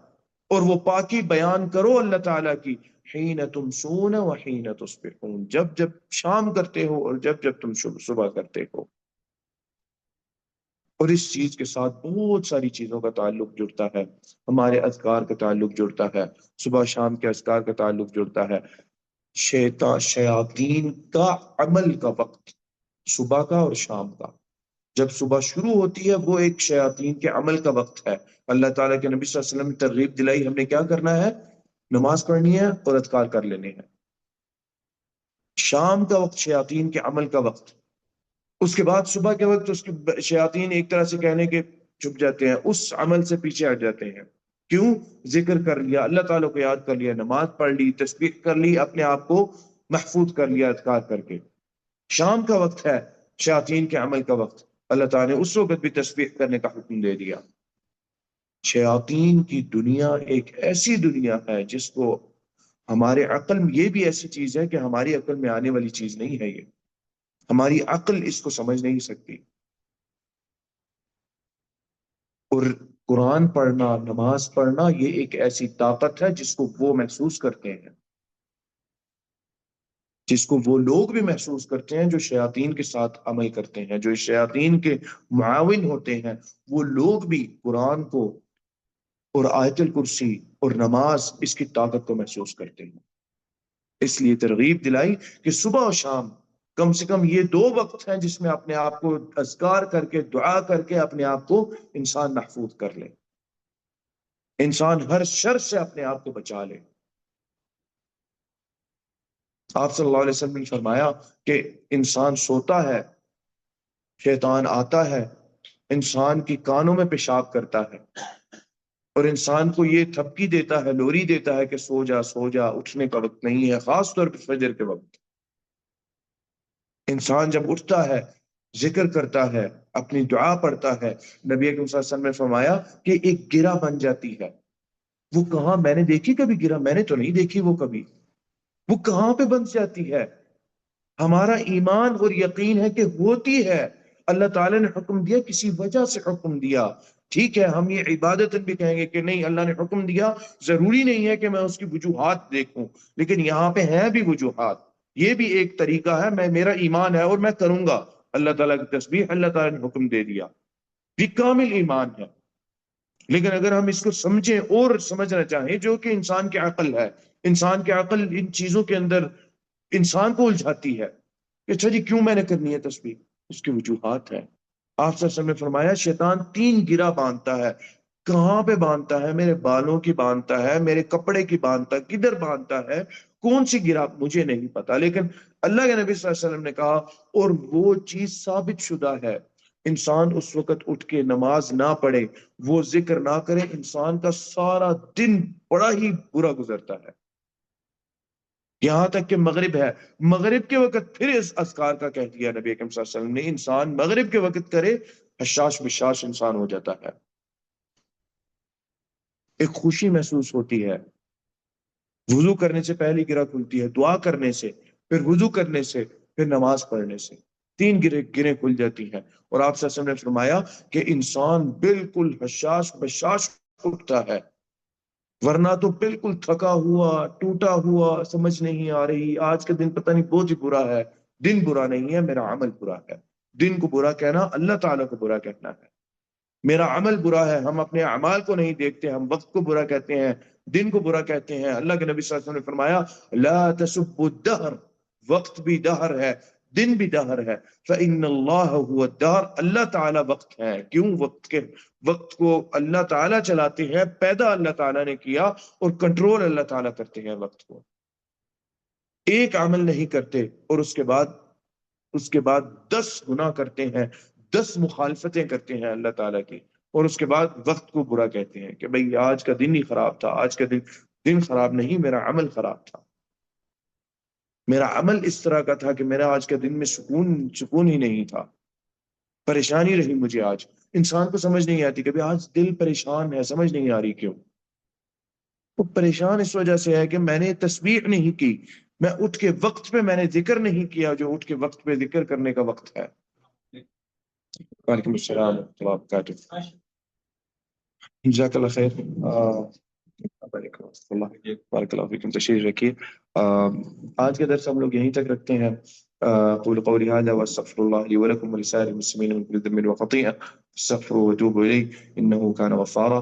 اور وہ پاکی بیان کرو اللہ تعالیٰ کی، حین تمسون و حین تصبحون، جب جب شام کرتے ہو اور جب جب تم صبح کرتے ہو۔ اور اس چیز کے ساتھ بہت ساری چیزوں کا تعلق جڑتا ہے، ہمارے اذکار کا تعلق جڑتا ہے، صبح شام کے اذکار کا تعلق جڑتا ہے، شیاطین کا عمل کا وقت، صبح کا اور شام کا، جب صبح شروع ہوتی ہے وہ ایک شیاطین کے عمل کا وقت ہے۔ اللہ تعالیٰ کے نبی صلی اللہ علیہ وسلم نے ترغیب دلائی، ہم نے کیا کرنا ہے؟ نماز پڑھنی ہے اور اذکار کر لینے ہیں۔ شام کا وقت شیاطین کے عمل کا وقت، اس کے بعد صبح کے وقت اس کے شیاطین ایک طرح سے کہنے کے چھپ جاتے ہیں، اس عمل سے پیچھے ہٹ جاتے ہیں۔ کیوں؟ ذکر کر لیا، اللہ تعالیٰ کو یاد کر لیا، نماز پڑھ لی، تسبیح کر لی، اپنے آپ کو محفوظ کر لیا اذکار کر کے۔ شام کا وقت ہے شیاطین کے عمل کا وقت، اللہ تعالیٰ نے اس وقت بھی تسبیح کرنے کا حکم دے دیا۔ شیاطین کی دنیا ایک ایسی دنیا ہے جس کو ہمارے عقل میں، یہ بھی ایسی چیز ہے کہ ہماری عقل میں آنے والی چیز نہیں ہے، یہ ہماری عقل اس کو سمجھ نہیں سکتی۔ اور قرآن پڑھنا، نماز پڑھنا، یہ ایک ایسی طاقت ہے جس کو وہ محسوس کرتے ہیں، جس کو وہ لوگ بھی محسوس کرتے ہیں جو شیاطین کے ساتھ عمل کرتے ہیں، جو شیاطین کے معاون ہوتے ہیں، وہ لوگ بھی قرآن کو اور آیت الکرسی اور نماز، اس کی طاقت کو محسوس کرتے ہیں۔ اس لیے ترغیب دلائی کہ صبح و شام کم سے کم یہ دو وقت ہیں جس میں اپنے آپ کو اذکار کر کے، دعا کر کے اپنے آپ کو انسان محفوظ کر لے، انسان ہر شر سے اپنے آپ کو بچا لے۔ آپ صلی اللہ علیہ وسلم نے فرمایا کہ انسان سوتا ہے، شیطان آتا ہے، انسان کی کانوں میں پیشاب کرتا ہے، اور انسان کو یہ تھپکی دیتا ہے، لوری دیتا ہے کہ سو جا سو جا، اٹھنے کا وقت نہیں ہے، خاص طور پہ فجر کے وقت۔ انسان جب اٹھتا ہے، ذکر کرتا ہے، اپنی دعا پڑھتا ہے، نبی اکرم صلی اللہ علیہ وسلم نے فرمایا کہ ایک گرہ بن جاتی ہے۔ وہ کہاں؟ میں نے دیکھی کبھی گرہ؟ میں نے تو نہیں دیکھی وہ کبھی، وہ کہاں پہ بن جاتی ہے؟ ہمارا ایمان اور یقین ہے کہ ہوتی ہے، اللہ تعالیٰ نے حکم دیا، کسی وجہ سے حکم دیا۔ ٹھیک ہے، ہم یہ عبادت بھی کہیں گے کہ نہیں، اللہ نے حکم دیا، ضروری نہیں ہے کہ میں اس کی وجوہات دیکھوں، لیکن یہاں پہ ہیں بھی وجوہات، یہ بھی ایک طریقہ ہے، میرا ایمان ہے اور میں کروں گا، اللہ تعالیٰ کی تسبیح اللہ تعالیٰ نے حکم دے دیا، یہ کامل ایمان ہے۔ لیکن اگر ہم اس کو سمجھیں اور سمجھنا چاہیں، جو کہ انسان کی عقل ہے، انسان کی عقل ان چیزوں کے اندر انسان کو الجھاتی ہے کہ اچھا جی کیوں میں نے کرنی ہے تسبیح، اس کی وجوہات ہے۔ آپ صلی اللہ علیہ وسلم نے فرمایا شیطان 3 گرہ باندھتا ہے۔ کہاں پہ باندھتا ہے؟ میرے بالوں کی باندھتا ہے، میرے کپڑے کی باندھتا ہے، کدھر باندھتا ہے، کون سی گرہ مجھے نہیں پتا، لیکن اللہ کے نبی صلی اللہ علیہ وسلم نے کہا، اور وہ چیز ثابت شدہ ہے، انسان اس وقت اٹھ کے نماز نہ پڑھے، وہ ذکر نہ کرے، انسان کا سارا دن بڑا ہی برا گزرتا ہے، یہاں تک کہ مغرب ہے، مغرب کے وقت پھر اس اذکار کا کہہ دیا نبی اکرم صلی اللہ علیہ وسلم نے، انسان مغرب کے وقت کرے، حشاش بشاش انسان ہو جاتا ہے۔ ایک خوشی محسوس ہوتی ہے، وضو کرنے سے پہلی گرہ کھلتی ہے، دعا کرنے سے، پھر وضو کرنے سے، پھر نماز پڑھنے سے 3 گرہیں کھل جاتی ہیں۔ اور آپ صلی اللہ علیہ وسلم نے فرمایا کہ انسان بالکل حشاش بشاش اٹھتا ہے، ورنہ تو بالکل تھکا ہوا، ٹوٹا ہوا، سمجھ نہیں آ رہی، آج کا دن پتہ نہیں بہت ہی برا ہے۔ دن برا نہیں ہے، میرا عمل برا ہے۔ دن کو برا کہنا اللہ تعالیٰ کو برا کہنا ہے۔ میرا عمل برا ہے، ہم اپنے اعمال کو نہیں دیکھتے، ہم وقت کو برا کہتے ہیں، دن کو برا کہتے ہیں۔ اللہ کے نبی صلی اللہ علیہ وسلم نے فرمایا لا تسبوا الدہر، وقت بھی دہر ہے، دن بھی دہر ہے۔ فإن اللہ هو الدار، اللہ تعالیٰ وقت ہے۔ کیوں؟ وقت کو اللہ تعالیٰ چلاتے ہیں، پیدا اللہ تعالیٰ نے کیا اور کنٹرول اللہ تعالیٰ کرتے ہیں وقت کو۔ ایک عمل نہیں کرتے اور اس کے بعد 10 گناہ کرتے ہیں، 10 مخالفتیں کرتے ہیں اللہ تعالیٰ کی، اور اس کے بعد وقت کو برا کہتے ہیں کہ بھئی آج کا دن ہی خراب تھا۔ آج کا دن خراب نہیں، میرا عمل خراب تھا، میرا عمل اس طرح کا تھا کہ میرا آج کا دن میں سکون ہی نہیں تھا، پریشانی رہی مجھے۔ آج انسان کو سمجھ نہیں آتی، کبھی آج دل پریشان ہے، سمجھ نہیں آ رہی کیوں؟ وہ پریشان اس وجہ سے ہے کہ میں نے تسبیح نہیں کی، میں اٹھ کے وقت پہ میں نے ذکر نہیں کیا جو اٹھ کے وقت پہ ذکر کرنے کا وقت ہے۔ وعلیکم السلام ورحمۃ اللہ وبرکاتہ۔ جزاک اللہ خیر۔ بارک اللہ فیکم، تشریف رکھیے۔ آج کے درس ہم لوگ یہیں تک رکھتے ہیں۔ قول قولی هذا واستغفر الله لي ولكم ولسائر المسلمين من كل ذنب وخطيئة استغفروه وتوبوا إليه إنه كان غفارا۔